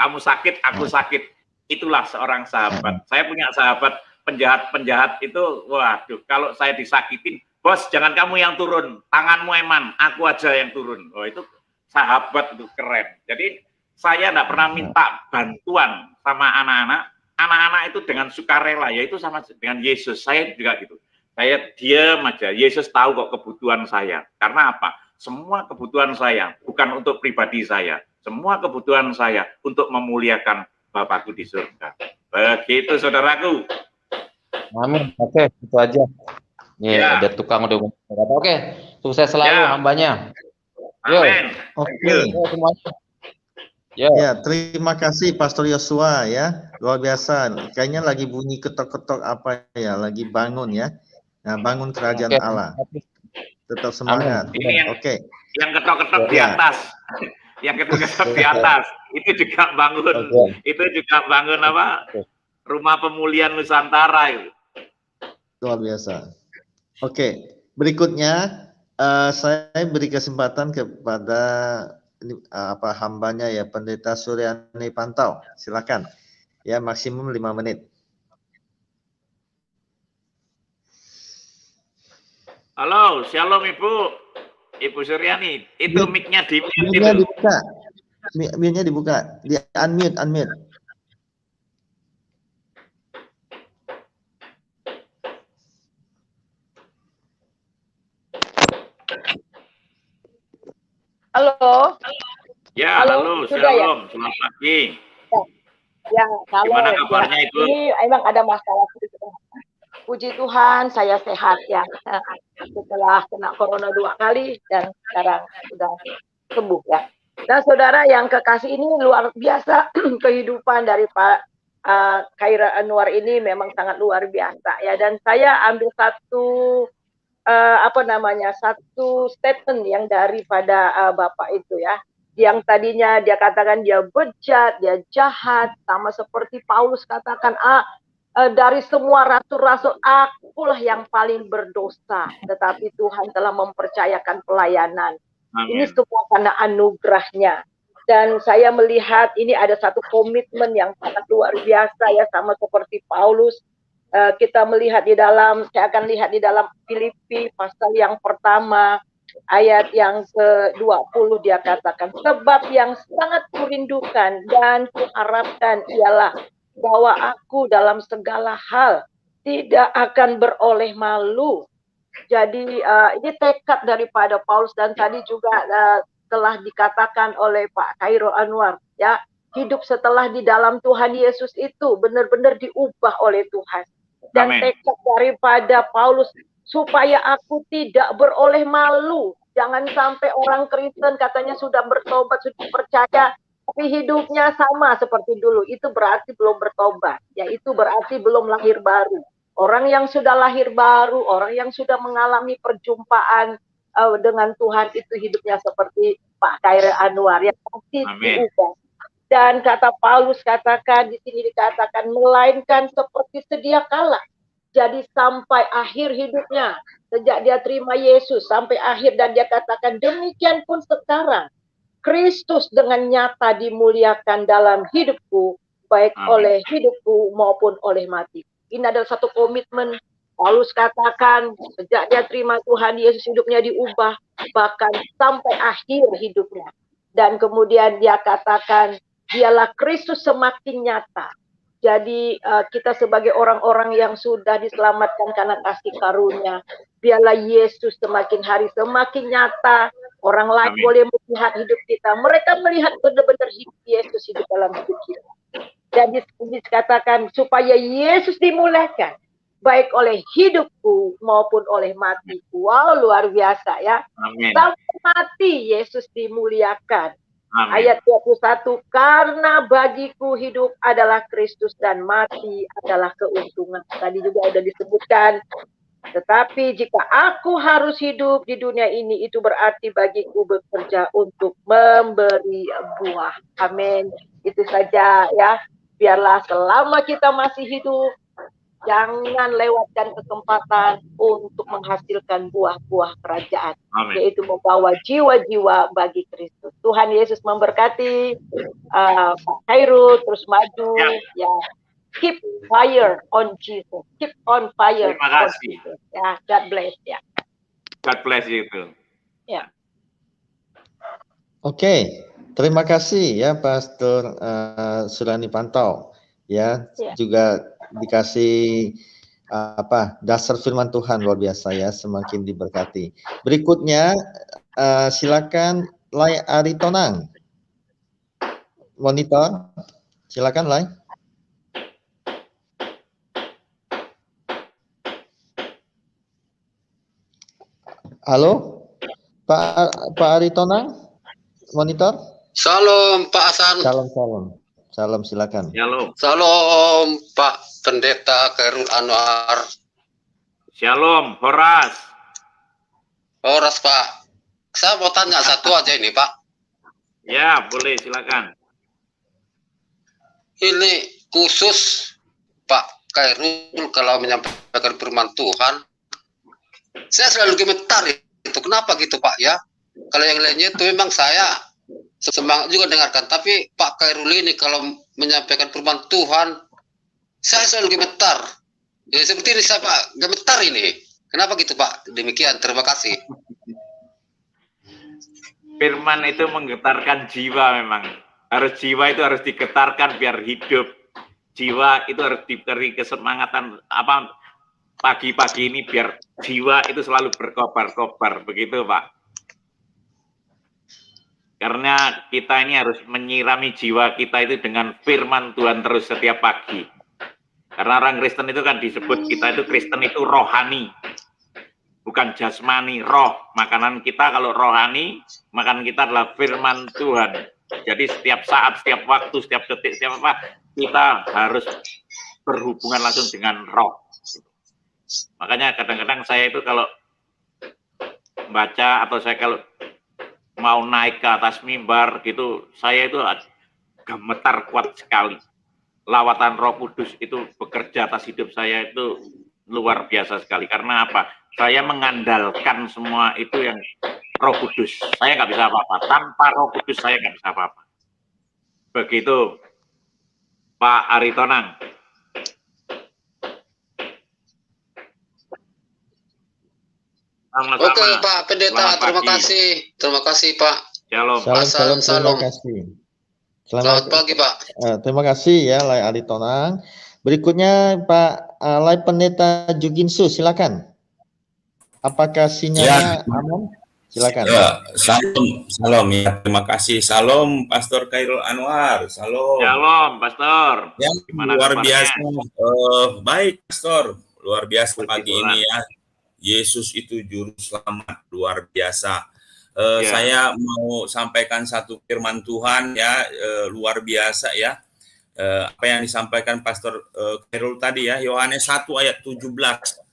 Speaker 2: Kamu sakit, aku sakit. Itulah seorang sahabat. Saya punya sahabat penjahat-penjahat itu, waduh, kalau saya disakitin, bos jangan kamu yang turun, tanganmu eman, aku aja yang turun. Oh itu sahabat itu keren. Jadi saya nggak pernah minta bantuan sama anak-anak. Anak-anak itu dengan sukarela, yaitu sama dengan Yesus. Saya juga gitu. Saya diam aja. Yesus tahu kok kebutuhan saya. Karena apa? Semua kebutuhan saya bukan untuk pribadi saya. Semua kebutuhan saya untuk memuliakan Bapakku di surga. Begitu saudaraku.
Speaker 5: Amin. Oke, itu aja. Nih ya. Ada tukang udah kata. Oke, sukses selalu hambanya.
Speaker 2: Amin.
Speaker 1: Oke. Ya, terima kasih Pastor Yosua ya. Luar biasa. Kayaknya lagi bunyi ketok-ketok apa ya, lagi bangun ya. Nah, bangun kerajaan Allah. Tetap semangat.
Speaker 2: Oke. Yang ketok-ketok di atas. Yang ketok-ketok di atas. Itu juga bangun. Itu juga bangun apa? Rumah Pemulihan Nusantara itu.
Speaker 1: Luar biasa. Oke, berikutnya saya beri kesempatan kepada hambanya ya, Pendeta Suryani Pantau. Silakan. Ya, maksimum 5 menit.
Speaker 2: Halo, shalom Ibu Suryani. Itu mic-nya
Speaker 1: dibuka. Mic-nya dibuka. Di unmute.
Speaker 6: Halo.
Speaker 2: Ya, halo, shalom. Ya? Selamat pagi.
Speaker 6: Ya,
Speaker 2: gimana kabarnya Ibu?
Speaker 6: Ini emang ada masalah. Puji Tuhan, saya sehat ya. Setelah kena corona 2 kali dan sekarang sudah sembuh ya. Dan saudara yang kekasih, ini luar biasa kehidupan dari Pak Khairul Anwar ini memang sangat luar biasa ya. Dan saya ambil satu satu statement yang daripada Bapak itu ya, yang tadinya dia katakan dia bejat, dia jahat, sama seperti Paulus katakan, dari semua rasul-rasul akulah yang paling berdosa, tetapi Tuhan telah mempercayakan pelayanan. Ini semua karena anugerahnya. Dan saya melihat ini ada satu komitmen yang sangat luar biasa ya, sama seperti Paulus. Kita melihat saya akan lihat di dalam Filipi pasal yang pertama, ayat yang ke-20 dia katakan, sebab yang sangat kurindukan dan kuharapkan ialah bahwa aku dalam segala hal tidak akan beroleh malu. Jadi ini tekad daripada Paulus, dan tadi juga telah dikatakan oleh Pak Khairul Anwar, ya, hidup setelah di dalam Tuhan Yesus itu benar-benar diubah oleh Tuhan. Dan tekad daripada Paulus, supaya aku tidak beroleh malu. Jangan sampai orang Kristen katanya sudah bertobat, sudah percaya, tapi hidupnya sama seperti dulu. Itu berarti belum bertobat. Ya, itu berarti belum lahir baru. Orang yang sudah lahir baru, orang yang sudah mengalami perjumpaan dengan Tuhan, itu hidupnya seperti Pak Khairul Anwar, yang pasti diubah. Dan kata Paulus katakan di sini, dikatakan melainkan seperti sedia kala. Jadi sampai akhir hidupnya, sejak dia terima Yesus sampai akhir, dan dia katakan demikian pun sekarang Kristus dengan nyata dimuliakan dalam hidupku, baik oleh hidupku maupun oleh mati. Ini adalah satu komitmen. Paulus katakan sejak dia terima Tuhan Yesus, hidupnya diubah bahkan sampai akhir hidupnya. Dan kemudian dia katakan dialah Kristus semakin nyata. Jadi kita sebagai orang-orang yang sudah diselamatkan karena kasih karunia, biarlah Yesus semakin hari semakin nyata. Orang lain boleh melihat hidup kita. Mereka melihat benar-benar Yesus hidup dalam hidup kita. Dan dikatakan supaya Yesus dimuliakan, baik oleh hidupku maupun oleh matiku. Wow, luar biasa ya. Sampai mati Yesus dimuliakan. Amin. Ayat 21, karena bagiku hidup adalah Kristus dan mati adalah keuntungan. Tadi juga sudah disebutkan. Tetapi jika aku harus hidup di dunia ini, itu berarti bagiku bekerja untuk memberi buah. Amin. Itu saja ya. Biarlah selama kita masih hidup, jangan lewatkan kesempatan untuk menghasilkan buah-buah kerajaan. Amin. Yaitu membawa jiwa-jiwa bagi Kristus. Tuhan Yesus memberkati Pak Khairul, terus maju ya. Keep fire on Jesus. Keep on fire.
Speaker 2: Terima kasih.
Speaker 6: Jesus. Ya, God bless ya.
Speaker 2: God bless you too.
Speaker 6: Ya.
Speaker 1: Oke, terima kasih ya Pastor Surani Pantau. Ya, juga dikasih dasar firman Tuhan luar biasa ya, semakin diberkati. Berikutnya silakan Lai Aritonang, monitor, silakan Lai. Halo Pak Aritonang, monitor.
Speaker 7: Salam Pak Hasan.
Speaker 1: Salam silakan.
Speaker 7: Salam Pak Pendeta Khairul Anwar.
Speaker 2: Shalom, Horas.
Speaker 7: Horas Pak. Saya mau tanya satu aja ini Pak.
Speaker 2: Ya, boleh silakan.
Speaker 7: Ini khusus Pak Khairul kalau menyampaikan firman Tuhan, saya selalu gemetar itu. Kenapa gitu Pak ya? Kalau yang lainnya itu memang saya semangat juga dengarkan, tapi Pak Khairul ini kalau menyampaikan firman Tuhan, saya selalu gemetar. Ya seperti ini saya Pak, gemetar ini. Kenapa gitu Pak? Demikian, terima kasih.
Speaker 2: Firman itu menggetarkan jiwa memang. Jiwa itu harus digetarkan biar hidup. Jiwa itu harus diberi kesemangatan pagi-pagi ini biar jiwa itu selalu berkobar-kobar, begitu Pak. Karena kita ini harus menyirami jiwa kita itu dengan firman Tuhan terus setiap pagi. Karena orang Kristen itu kan disebut kita itu Kristen itu rohani, bukan jasmani, roh. Makanan kita kalau rohani, makanan kita adalah firman Tuhan. Jadi setiap saat, setiap waktu, setiap detik, setiap apa, kita harus berhubungan langsung dengan roh. Makanya kadang-kadang saya itu kalau baca atau saya kalau mau naik ke atas mimbar gitu, saya itu gemetar kuat sekali. Lawatan Roh Kudus itu bekerja atas hidup saya itu luar biasa sekali. Karena apa? Saya mengandalkan semua itu yang Roh Kudus. Saya nggak bisa apa-apa. Tanpa Roh Kudus saya nggak bisa apa-apa. Begitu Pak Aritonang.
Speaker 7: Oke Pak Pendeta, terima kasih. Terima kasih Pak.
Speaker 2: Shalom.
Speaker 1: Salam. Terima kasih.
Speaker 7: Selamat pagi Pak.
Speaker 1: Terima kasih ya Lai Aritonang. Berikutnya Pak Lai Pendeta Juginsu, silakan. Apakah sinyalnya aman? Silakan.
Speaker 8: Ya, salam ya. Terima kasih. Salam Pastor Khairul Anwar.
Speaker 2: Shalom Pastor.
Speaker 8: Yang luar biasa. Baik Pastor. Luar biasa pagi ini ya. Yesus itu juru selamat, luar biasa. Saya mau sampaikan satu firman Tuhan ya, luar biasa ya. Apa yang disampaikan Pastor Khairul tadi ya, Yohanes 1 ayat 17.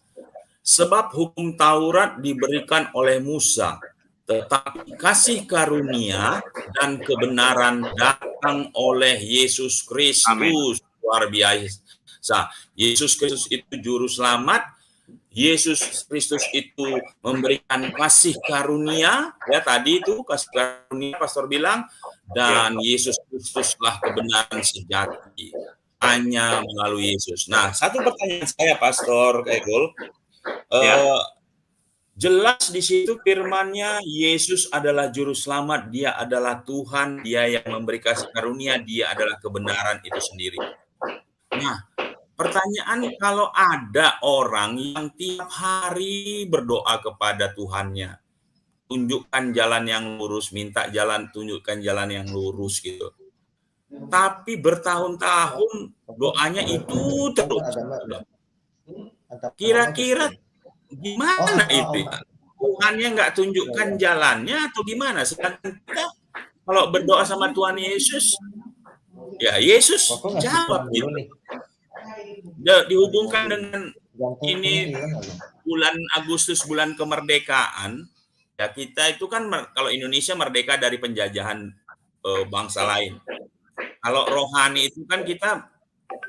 Speaker 8: Sebab hukum Taurat diberikan oleh Musa, tetapi kasih karunia dan kebenaran datang oleh Yesus Kristus. Amin. Luar biasa. Yesus Kristus itu juru selamat. Yesus Kristus itu memberikan kasih karunia, ya tadi itu kasih karunia Pastor bilang, dan Yesus Kristuslah kebenaran sejati, hanya melalui Yesus. Nah, satu pertanyaan saya Pastor Khairul, jelas di situ firman-Nya Yesus adalah juru selamat, Dia adalah Tuhan, Dia yang memberi kasih karunia, Dia adalah kebenaran itu sendiri. Nah, pertanyaan, kalau ada orang yang tiap hari berdoa kepada Tuhannya, tunjukkan jalan yang lurus, minta jalan, tunjukkan jalan yang lurus gitu. Tapi bertahun-tahun doanya itu terus. Kira-kira gimana itu? Tuhannya nggak tunjukkan jalannya atau gimana? Sedangkan kita kalau berdoa sama Tuhan Yesus, ya Yesus jawab gitu. Dihubungkan dengan ini bulan Agustus, bulan kemerdekaan, ya kita itu kan kalau Indonesia merdeka dari penjajahan bangsa lain. Kalau rohani itu kan kita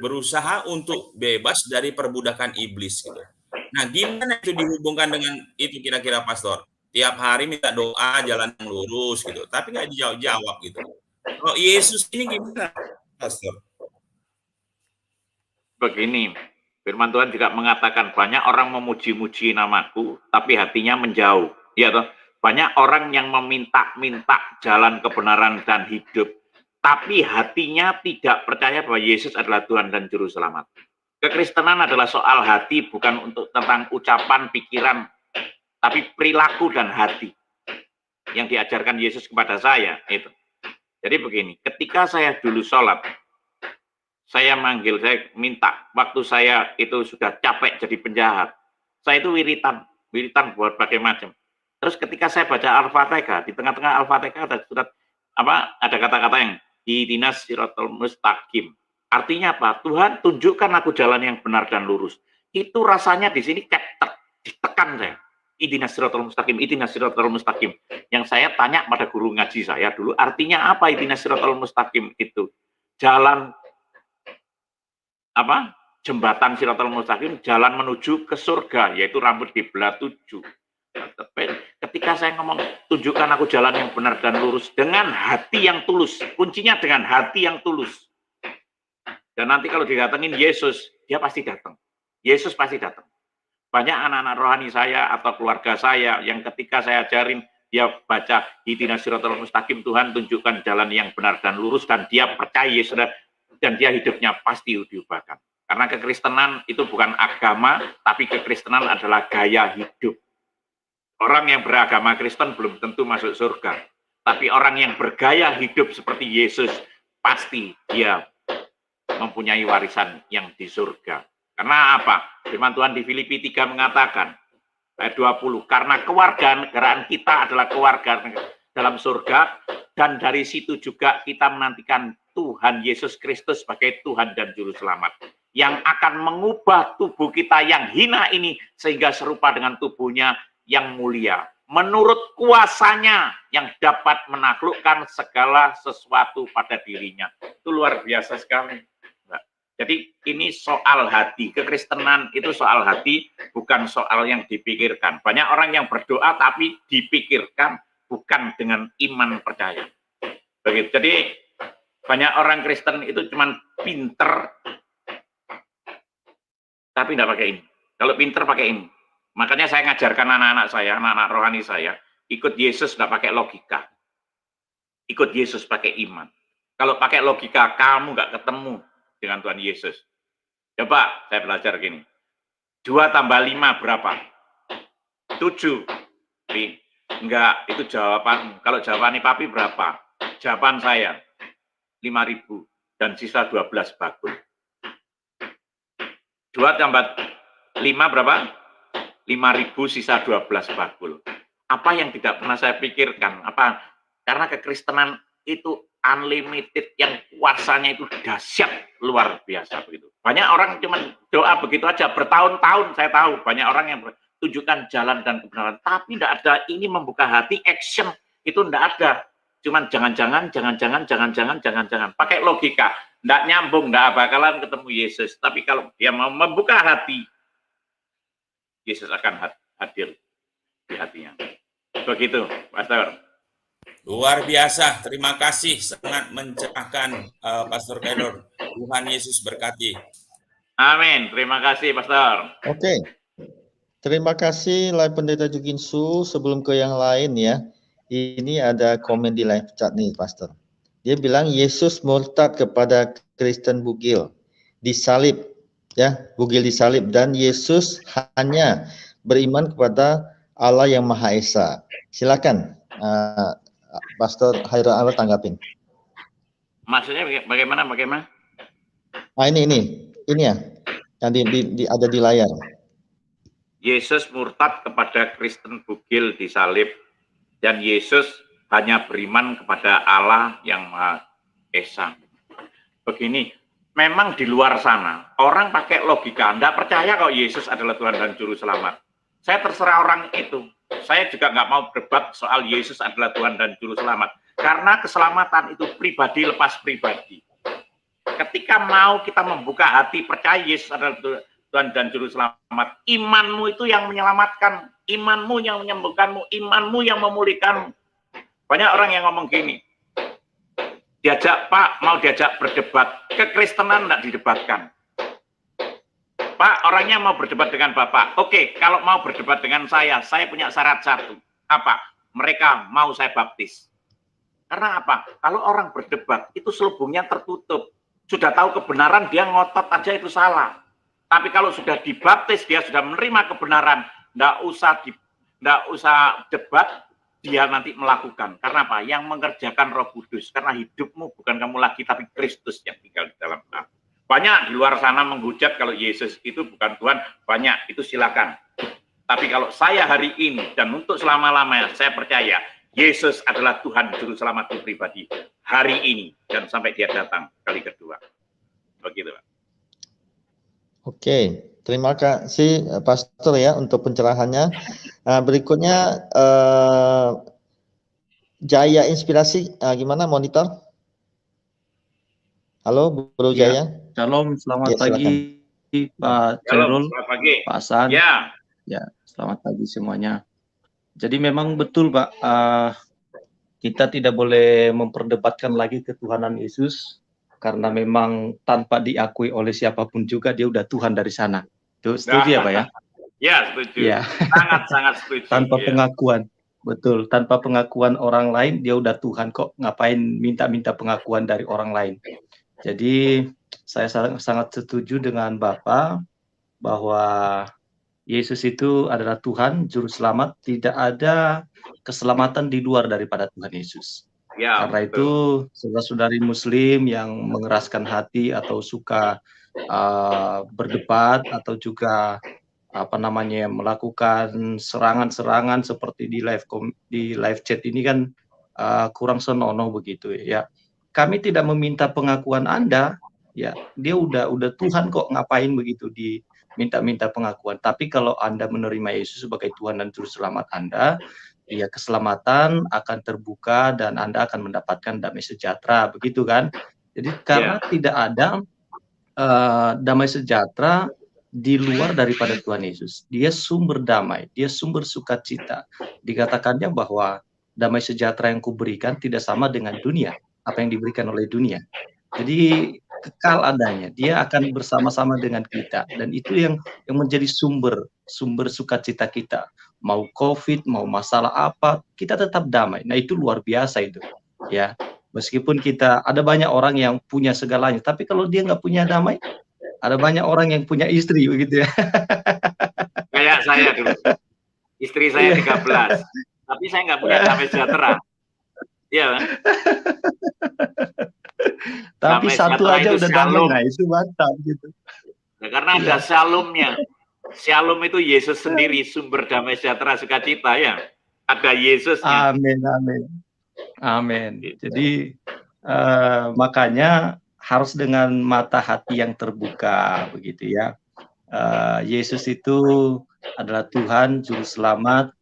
Speaker 8: berusaha untuk bebas dari perbudakan iblis gitu. Nah, gimana itu dihubungkan dengan itu kira-kira Pastor? Tiap hari minta doa jalan yang lurus gitu, tapi nggak dijawab gitu. Kalau Yesus ini gimana Pastor?
Speaker 2: Begini, firman Tuhan juga mengatakan banyak orang memuji-muji namaku, tapi hatinya menjauh. Ya toh? Banyak orang yang meminta-minta jalan kebenaran dan hidup, tapi hatinya tidak percaya bahwa Yesus adalah Tuhan dan Juru Selamat. Kekristenan adalah soal hati, bukan untuk tentang ucapan, pikiran, tapi perilaku dan hati yang diajarkan Yesus kepada saya. Itu. Jadi begini, ketika saya dulu sholat, saya minta, waktu saya itu sudah capek jadi penjahat, saya itu wiritan buat berbagai macam. Terus ketika saya baca Al-Fatihah, di tengah-tengah Al-Fatihah ada surat ada kata-kata yang ihdinas siratal mustaqim. Artinya apa? Tuhan, tunjukkan aku jalan yang benar dan lurus. Itu rasanya di sini ditekan saya. Ihdinas siratal mustaqim, ihdinas siratal mustaqim. Yang saya tanya pada guru ngaji saya dulu, artinya apa ihdinas siratal mustaqim itu? Jalan jembatan Siratal Mustaqim, jalan menuju ke surga, yaitu rambut kiblat 7. Ketika saya ngomong tunjukkan aku jalan yang benar dan lurus dengan hati yang tulus, kuncinya dengan hati yang tulus. Dan nanti kalau didatengin Yesus, dia pasti datang. Yesus pasti datang. Banyak anak-anak rohani saya atau keluarga saya yang ketika saya ajarin, dia baca ihdinas siratal mustaqim, Tuhan tunjukkan jalan yang benar dan lurus, dan dia percaya Yesus dan dia hidupnya pasti diubahkan. Karena kekristenan itu bukan agama, tapi kekristenan adalah gaya hidup. Orang yang beragama Kristen belum tentu masuk surga. Tapi orang yang bergaya hidup seperti Yesus, pasti dia mempunyai warisan yang di surga. Karena apa? Firman Tuhan di Filipi 3 mengatakan, ayat 20, karena kewarganegaraan kita adalah keluarga dalam surga, dan dari situ juga kita menantikan Tuhan Yesus Kristus sebagai Tuhan dan Juru Selamat, yang akan mengubah tubuh kita yang hina ini sehingga serupa dengan tubuhnya yang mulia, menurut kuasanya yang dapat menaklukkan segala sesuatu pada dirinya. Itu luar biasa sekali. Jadi ini soal hati. Kekristenan itu soal hati, bukan soal yang dipikirkan. Banyak orang yang berdoa tapi dipikirkan, bukan dengan iman percaya. Begitu. Jadi banyak orang Kristen itu cuman pinter tapi tidak pakai ini. Kalau pinter pakai ini. Makanya saya ngajarkan anak-anak saya, anak-anak rohani saya, ikut Yesus tidak pakai logika. Ikut Yesus pakai iman. Kalau pakai logika, kamu nggak ketemu dengan Tuhan Yesus. Coba saya belajar gini. 2 tambah 5 berapa? 7. Enggak, itu jawaban. Kalau jawabannya papi berapa? Jawaban saya 5.000 dan sisa 12 bakul. 2 tambah 5 berapa? 5.000 sisa 12 bakul. Apa yang tidak pernah saya pikirkan? Apa? Karena kekristenan itu unlimited, yang kuasanya itu dahsyat, luar biasa begitu. Banyak orang cuma doa begitu aja bertahun-tahun. Saya tahu banyak orang yang tunjukkan jalan dan kebenaran, tapi tidak ada ini membuka hati, action itu tidak ada. Cuman jangan-jangan pakai logika, tidak nyambung, tidak bakalan ketemu Yesus. Tapi kalau dia mau membuka hati, Yesus akan hadir di hatinya. Begitu, Pastor.
Speaker 8: Luar biasa, terima kasih, sangat mencerahkan Pastor Kairul. Tuhan Yesus berkati.
Speaker 2: Amin, terima kasih Pastor.
Speaker 1: Oke, terima kasih Live Pendeta Juginsu. Sebelum ke yang lain ya, ini ada komen di live chat nih Pastor. Dia bilang Yesus murtad kepada Kristen bugil, disalib ya, bugil disalib, dan Yesus hanya beriman kepada Allah yang Maha Esa. Silakan Pastor Hairul Anwar tanggapin.
Speaker 2: Maksudnya bagaimana?
Speaker 1: Ini ya, yang ada di layar.
Speaker 2: Yesus murtad kepada Kristen bugil disalib, dan Yesus hanya beriman kepada Allah yang Maha Esa. Begini, memang di luar sana orang pakai logika, tidak percaya kalau Yesus adalah Tuhan dan Juru Selamat. Saya terserah orang itu. Saya juga nggak mau berdebat soal Yesus adalah Tuhan dan Juru Selamat. Karena keselamatan itu pribadi lepas pribadi. Ketika mau kita membuka hati, percaya Yesus adalah Tuhan dan Juru Selamat, imanmu itu yang menyelamatkan, imanmu yang menyembuhkanmu, imanmu yang memulihkanmu. Banyak orang yang ngomong gini, mau diajak berdebat, kekristenan tidak didebatkan. Pak, orangnya mau berdebat dengan Bapak. Oke, kalau mau berdebat dengan saya punya syarat satu. Apa? Mereka mau saya baptis. Karena apa? Kalau orang berdebat, itu selubungnya tertutup. Sudah tahu kebenaran, dia ngotot aja itu salah. Tapi kalau sudah dibaptis, dia sudah menerima kebenaran. Nggak usah debat, dia nanti melakukan. Karena apa? Yang mengerjakan Roh Kudus. Karena hidupmu bukan kamu lagi, tapi Kristus yang tinggal di dalam kamu. Banyak di luar sana menghujat kalau Yesus itu bukan Tuhan, banyak, itu silakan. Tapi kalau saya hari ini dan untuk selama-lamanya, saya percaya Yesus adalah Tuhan Juru Selamatku pribadi hari ini dan sampai dia datang kali kedua. Begitu, Pak.
Speaker 1: Oke, terima kasih Pastor ya untuk pencerahannya. Berikutnya Jaya Inspirasi, gimana monitor? Halo, Bro Jaya.
Speaker 9: Shalom, selamat pagi Pak Kairul, Pak Hasan. Ya, selamat pagi semuanya. Jadi memang betul Pak, kita tidak boleh memperdebatkan lagi ketuhanan Yesus, karena memang tanpa diakui oleh siapapun juga dia udah Tuhan dari sana. Itu setuju ya Pak ya?
Speaker 2: Ya, setuju. Ya. Sangat setuju.
Speaker 9: Tanpa pengakuan. Betul, tanpa pengakuan orang lain dia udah Tuhan kok, ngapain minta-minta pengakuan dari orang lain. Jadi saya sangat setuju dengan Bapak bahwa Yesus itu adalah Tuhan, Juru Selamat, tidak ada keselamatan di luar daripada Tuhan Yesus. Ya, karena betul. Itu saudara-saudari Muslim yang mengeraskan hati atau suka berdebat atau juga melakukan serangan-serangan seperti di live chat ini kan kurang senonoh begitu ya. Kami tidak meminta pengakuan Anda, ya dia udah Tuhan kok, ngapain begitu diminta-minta pengakuan. Tapi kalau Anda menerima Yesus sebagai Tuhan dan Juru Selamat Anda, ya keselamatan akan terbuka dan Anda akan mendapatkan damai sejahtera, begitu kan? Jadi karena tidak ada damai sejahtera di luar daripada Tuhan Yesus. Dia sumber damai, dia sumber sukacita. Dikatakannya bahwa damai sejahtera yang kuberikan tidak sama dengan dunia, apa yang diberikan oleh dunia. Jadi kekal adanya, dia akan bersama-sama dengan kita, dan itu yang menjadi sumber sukacita kita. Mau COVID, mau masalah apa, kita tetap damai. Nah, itu luar biasa itu, ya. Meskipun kita ada banyak orang yang punya segalanya, tapi kalau dia nggak punya damai, ada banyak orang yang punya istri begitu ya.
Speaker 2: Kayak saya dulu, istri saya 13, tapi saya nggak punya damai sejahtera. Iya kan?
Speaker 9: Tapi damai satu aja udah damai, nah itu mantap gitu.
Speaker 2: Nah, karena ada shalomnya. Shalom itu Yesus sendiri, sumber damai sejahtera sukacita ya. Ada Yesusnya.
Speaker 9: Amin, amin. Amin. Jadi makanya harus dengan mata hati yang terbuka begitu ya. Yesus itu adalah Tuhan Juru Selamat.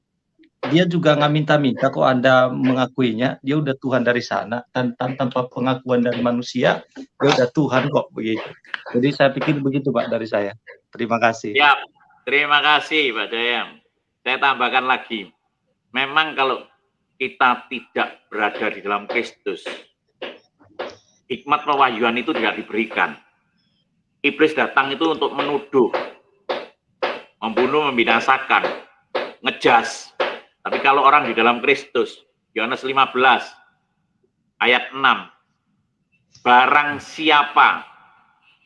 Speaker 9: Dia juga nggak minta-minta kok Anda mengakuinya. Dia udah Tuhan dari sana, tanpa pengakuan dari manusia, dia udah Tuhan kok begitu. Jadi saya pikir begitu Pak dari saya. Terima kasih.
Speaker 2: Ya, terima kasih Pak Dayang. Saya tambahkan lagi. Memang kalau kita tidak berada di dalam Kristus, hikmat pewahyuan itu tidak diberikan. Iblis datang itu untuk menuduh, membunuh, membinasakan, ngejas. Tapi kalau orang di dalam Kristus, Yohanes 15 ayat 6, barang siapa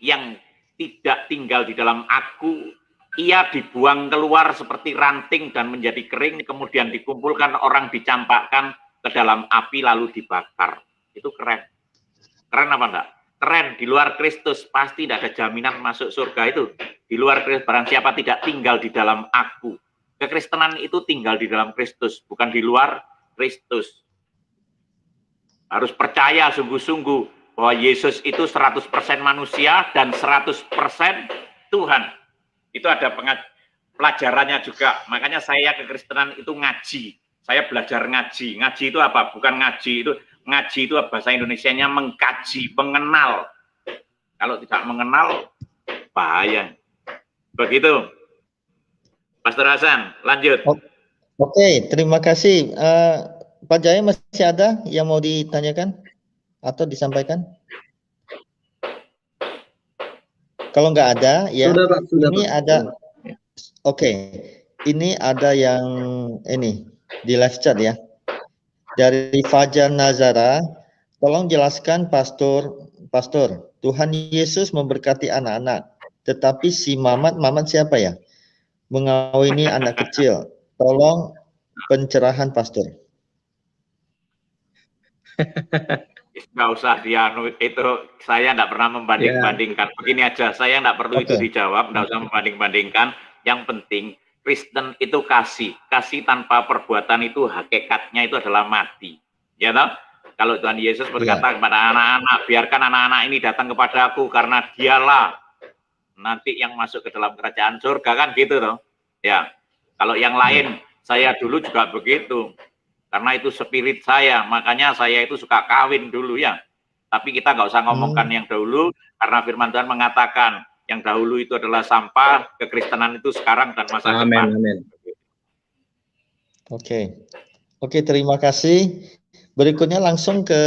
Speaker 2: yang tidak tinggal di dalam aku, ia dibuang keluar seperti ranting dan menjadi kering, kemudian dikumpulkan orang, dicampakkan ke dalam api lalu dibakar. Itu keren. Keren apa enggak? Keren. Di luar Kristus pasti tidak ada jaminan masuk surga itu. Di luar Kristus, barang siapa tidak tinggal di dalam aku. Kekristenan itu tinggal di dalam Kristus, bukan di luar Kristus. Harus percaya sungguh-sungguh bahwa Yesus itu 100% manusia dan 100% Tuhan. Itu ada pelajarannya juga. Makanya saya kekristenan itu ngaji. Saya belajar ngaji. Ngaji itu apa? Bukan ngaji itu. Ngaji itu bahasa Indonesianya mengkaji, mengenal. Kalau tidak mengenal, bahaya. Begitu. Pastor Hasan, lanjut.
Speaker 1: Oke, terima kasih. Pak Jaya masih ada yang mau ditanyakan atau disampaikan? Kalau nggak ada, ya sudah, Pak, ini Pak. Ada. Oke, ini ada yang ini di live chat ya. Dari Fajar Nazara, tolong jelaskan Pastor, Tuhan Yesus memberkati anak-anak, tetapi si Mamat siapa ya? Mengawini anak kecil. Tolong pencerahan Pastor.
Speaker 2: Nggak usah itu saya nggak pernah membanding-bandingkan. Begini aja, saya nggak perlu itu dijawab, nggak usah membanding-bandingkan. Yang penting Kristen itu kasih tanpa perbuatan itu hakikatnya itu adalah mati. Ya toh? Kalau Tuhan Yesus berkata kepada anak-anak, biarkan anak-anak ini datang kepada aku karena dialah nanti yang masuk ke dalam kerajaan surga, kan gitu toh. Ya. Kalau yang lain, saya dulu juga begitu. Karena itu spirit saya, makanya saya itu suka kawin dulu ya. Tapi kita nggak usah ngomongkan yang dahulu, karena firman Tuhan mengatakan, yang dahulu itu adalah sampah, kekristenan itu sekarang dan masa depan.
Speaker 1: Amin. Oke, terima kasih. Berikutnya langsung ke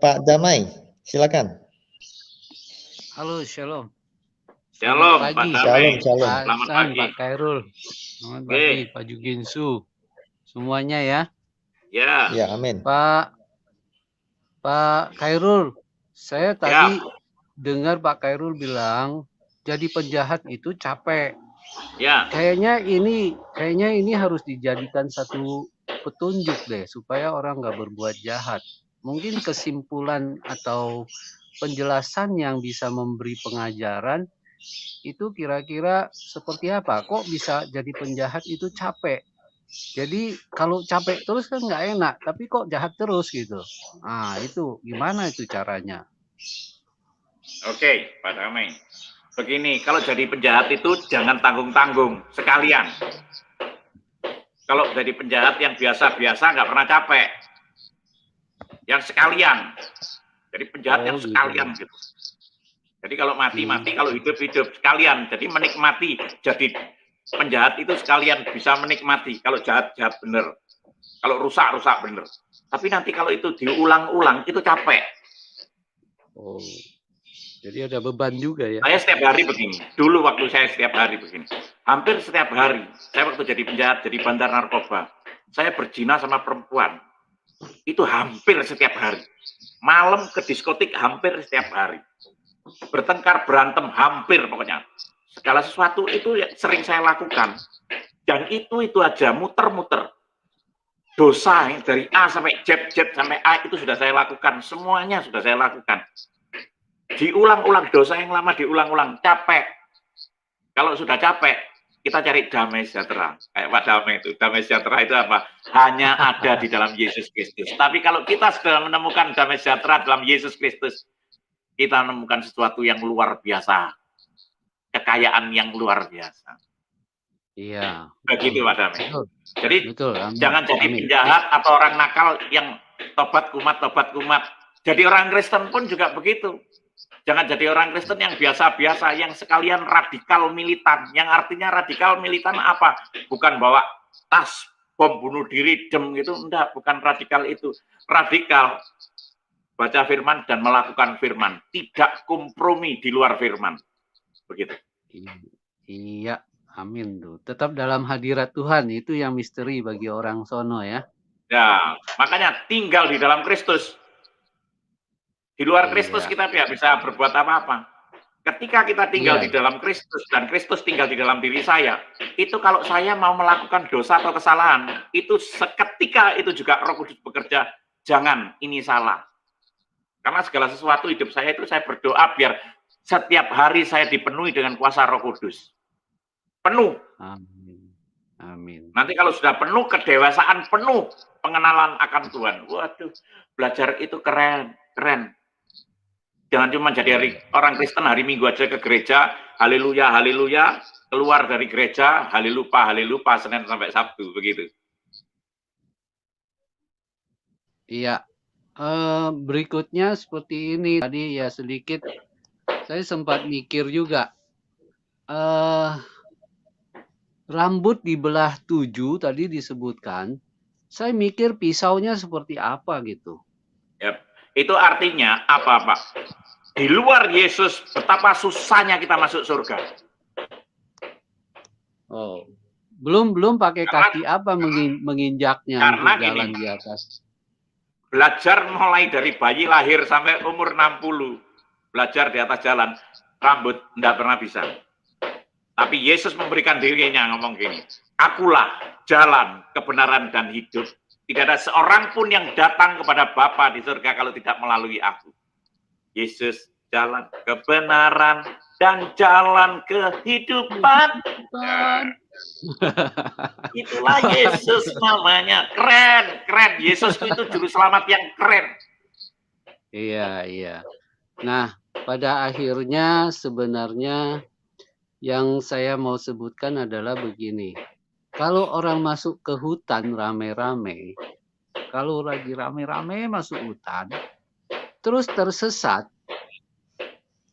Speaker 1: Pak Damai, silakan.
Speaker 10: Halo, shalom.
Speaker 2: Shalom, Pak Damai.
Speaker 1: Shalom.
Speaker 10: Selamat pagi, Pak Khairul. Selamat pagi, Pak Juginsu. Semuanya ya.
Speaker 1: Ya, amin.
Speaker 10: Pak Khairul, saya tadi dengar Pak Khairul bilang jadi penjahat itu capek.
Speaker 2: Ya.
Speaker 10: Kayaknya ini harus dijadikan satu petunjuk deh supaya orang nggak berbuat jahat. Mungkin kesimpulan atau penjelasan yang bisa memberi pengajaran itu kira-kira seperti apa? Kok bisa jadi penjahat itu capek? Jadi kalau capek terus kan nggak enak, tapi kok jahat terus gitu. Nah itu gimana itu caranya?
Speaker 2: Oke, Pak Damai. Begini, kalau jadi penjahat itu jangan tanggung-tanggung, sekalian. Kalau jadi penjahat yang biasa-biasa nggak pernah capek. Yang sekalian. Jadi penjahat yang sekalian gitu. Jadi kalau mati, kalau hidup, sekalian. Jadi menikmati. Jadi penjahat itu sekalian bisa menikmati. Kalau jahat bener. Kalau rusak bener. Tapi nanti kalau itu diulang-ulang, itu capek.
Speaker 10: Oh, jadi ada beban juga ya?
Speaker 2: Saya setiap hari begini. Dulu waktu saya setiap hari begini. Hampir setiap hari. Saya waktu jadi penjahat, jadi bandar narkoba. Saya berzina sama perempuan. Itu hampir setiap hari. Malam ke diskotik hampir setiap hari. Bertengkar, berantem, hampir pokoknya. Segala sesuatu itu sering saya lakukan. Dan itu aja, muter-muter. Dosa dari A sampai Z sampai A itu sudah saya lakukan. Semuanya sudah saya lakukan. Diulang-ulang, dosa yang lama diulang-ulang. Capek. Kalau sudah capek, kita cari damai sejahtera. Kayak Pak Damai itu. Damai sejahtera itu apa? Hanya ada di dalam Yesus Kristus. Tapi kalau kita sudah menemukan damai sejahtera dalam Yesus Kristus, kita menemukan sesuatu yang luar biasa. Kekayaan yang luar biasa.
Speaker 10: Iya.
Speaker 2: Begitu Pak Damai. Jadi
Speaker 10: betul,
Speaker 2: jangan jadi penjahat atau orang nakal yang tobat kumat. Jadi orang Kristen pun juga begitu. Jangan jadi orang Kristen yang biasa-biasa, yang sekalian radikal militan. Yang artinya radikal militan apa? Bukan bawa tas, bom bunuh diri, gitu. Enggak, bukan radikal itu. Radikal, baca firman dan melakukan firman. Tidak kompromi di luar firman. Begitu.
Speaker 10: Iya. Amin tuh. Tetap dalam hadirat Tuhan, itu yang misteri bagi orang sono ya.
Speaker 2: Ya, makanya tinggal di dalam Kristus. Di luar Kristus kita tidak bisa berbuat apa-apa. Ketika kita tinggal di dalam Kristus dan Kristus tinggal di dalam diri saya, itu kalau saya mau melakukan dosa atau kesalahan, itu seketika itu juga Roh Kudus bekerja. Jangan, ini salah. Karena segala sesuatu hidup saya itu saya berdoa biar setiap hari saya dipenuhi dengan kuasa Roh Kudus. Penuh.
Speaker 10: Amin.
Speaker 2: Nanti kalau sudah penuh, kedewasaan penuh, pengenalan akan Tuhan. Waduh, belajar itu keren. Jangan cuma jadi orang Kristen hari Minggu aja ke gereja, haleluya, keluar dari gereja, haleluya, Senin sampai Sabtu, begitu.
Speaker 10: Iya. Berikutnya seperti ini. Tadi ya sedikit, saya sempat mikir juga. Rambut dibelah 7 tadi disebutkan, saya mikir pisaunya seperti apa gitu.
Speaker 2: Yep. Itu artinya apa Pak? Di luar Yesus betapa susahnya kita masuk surga.
Speaker 10: Oh, belum pakai kaki apa menginjaknya
Speaker 2: karena
Speaker 10: untuk jalan di atas.
Speaker 2: Belajar mulai dari bayi lahir sampai umur 60, belajar di atas jalan, rambut tidak pernah bisa. Tapi Yesus memberikan dirinya ngomong gini, akulah jalan, kebenaran, dan hidup. Tidak ada seorang pun yang datang kepada Bapa di surga kalau tidak melalui aku. Yesus jalan kebenaran dan jalan kehidupan. Itulah Yesus namanya. Keren. Yesus itu juru selamat yang keren.
Speaker 10: Iya. Nah, pada akhirnya sebenarnya yang saya mau sebutkan adalah begini. Kalau orang masuk ke hutan rame-rame, kalau lagi rame-rame masuk hutan, terus tersesat,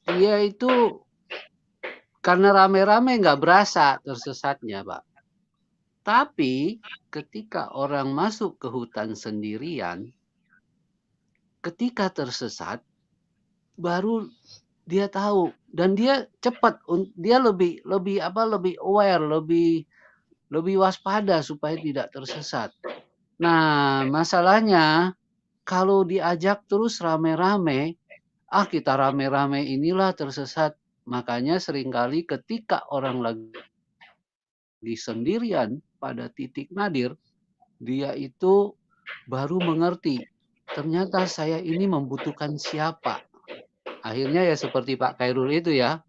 Speaker 10: dia itu karena rame-rame nggak berasa tersesatnya, Pak. Tapi ketika orang masuk ke hutan sendirian, ketika tersesat, baru dia tahu dan dia cepat, dia lebih aware, lebih waspada supaya tidak tersesat. Nah, masalahnya kalau diajak terus rame-rame, kita rame-rame inilah tersesat. Makanya seringkali ketika orang lagi sendirian pada titik nadir, dia itu baru mengerti, ternyata saya ini membutuhkan siapa. Akhirnya ya seperti Pak Khairul itu ya,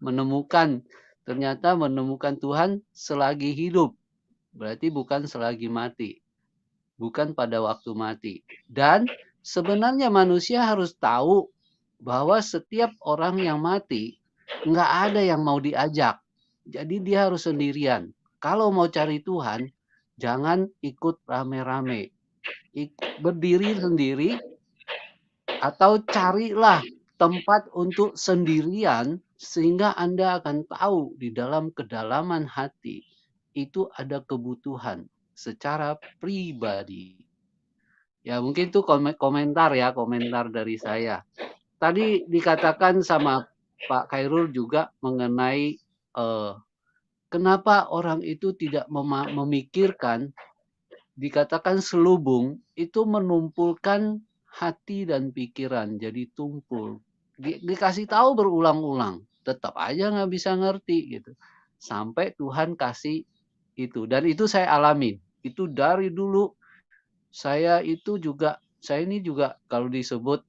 Speaker 10: ternyata menemukan Tuhan selagi hidup. Berarti bukan selagi mati. Bukan pada waktu mati. Dan sebenarnya manusia harus tahu bahwa setiap orang yang mati, nggak ada yang mau diajak. Jadi dia harus sendirian. Kalau mau cari Tuhan, jangan ikut rame-rame. Berdiri sendiri, atau carilah tempat untuk sendirian, sehingga Anda akan tahu di dalam kedalaman hati itu ada kebutuhan secara pribadi. Ya mungkin itu komentar dari saya. Tadi dikatakan sama Pak Khairul juga mengenai kenapa orang itu tidak memikirkan, dikatakan selubung itu menumpulkan hati dan pikiran jadi tumpul. Dikasih tahu berulang-ulang, tetap aja nggak bisa ngerti gitu. Sampai Tuhan kasih itu, dan itu saya alamin. Itu dari dulu saya ini juga kalau disebut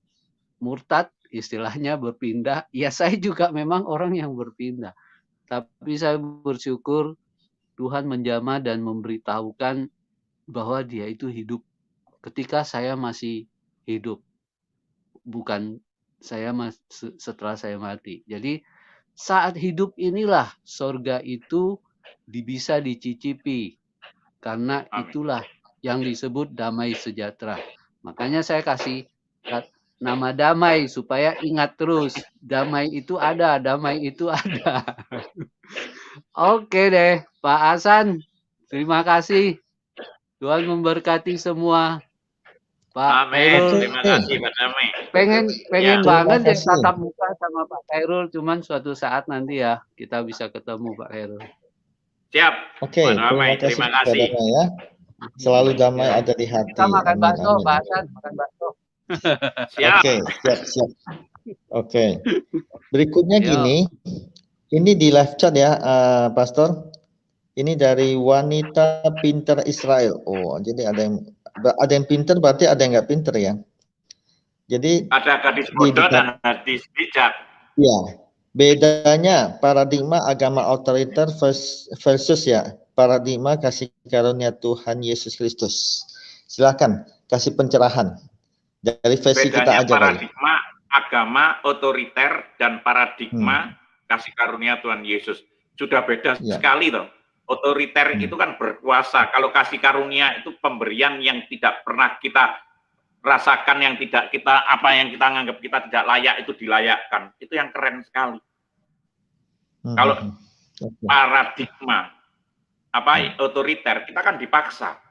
Speaker 10: murtad, istilahnya berpindah, ya saya juga memang orang yang berpindah. Tapi saya bersyukur Tuhan menjamah dan memberitahukan bahwa dia itu hidup ketika saya masih hidup, bukan setelah saya mati. Jadi saat hidup inilah sorga itu bisa dicicipi, karena itulah yang disebut damai sejahtera. Makanya saya kasih nama damai supaya ingat terus, damai itu ada, damai itu ada. Oke deh, Pak Hasan, terima kasih. Tuhan memberkati semua. Pak Khairul,
Speaker 2: terima kasih Pak Damai.
Speaker 10: Pengen banget ya tatap muka sama Pak Khairul, cuman suatu saat nanti ya kita bisa ketemu Pak Khairul.
Speaker 2: Siap.
Speaker 1: Oke, terima kasih. Ya. Selalu damai ada di hati.
Speaker 10: Kita makan bakso, Pak Hasan, makan bakso.
Speaker 2: Siap.
Speaker 1: Oke, siap. Oke. Berikutnya gini, ini di live chat ya, Pastor. Ini dari wanita pinter Israel. Oh, jadi ada yang pinter, berarti ada yang nggak pinter ya. Jadi
Speaker 2: ada gadis bodoh dan gadis bijak.
Speaker 1: Ya, bedanya paradigma agama otoriter versus ya paradigma kasih karunia Tuhan Yesus Kristus. Silakan kasih pencerahan dari versi
Speaker 2: bedanya
Speaker 1: kita aja.
Speaker 2: Paradigma agama otoriter dan paradigma kasih karunia Tuhan Yesus sudah beda sekali toh. Otoriter itu kan berkuasa. Kalau kasih karunia itu pemberian yang tidak pernah kita rasakan, yang tidak kita yang kita anggap kita tidak layak itu dilayakkan. Itu yang keren sekali. Kalau paradigma otoriter kita kan dipaksa.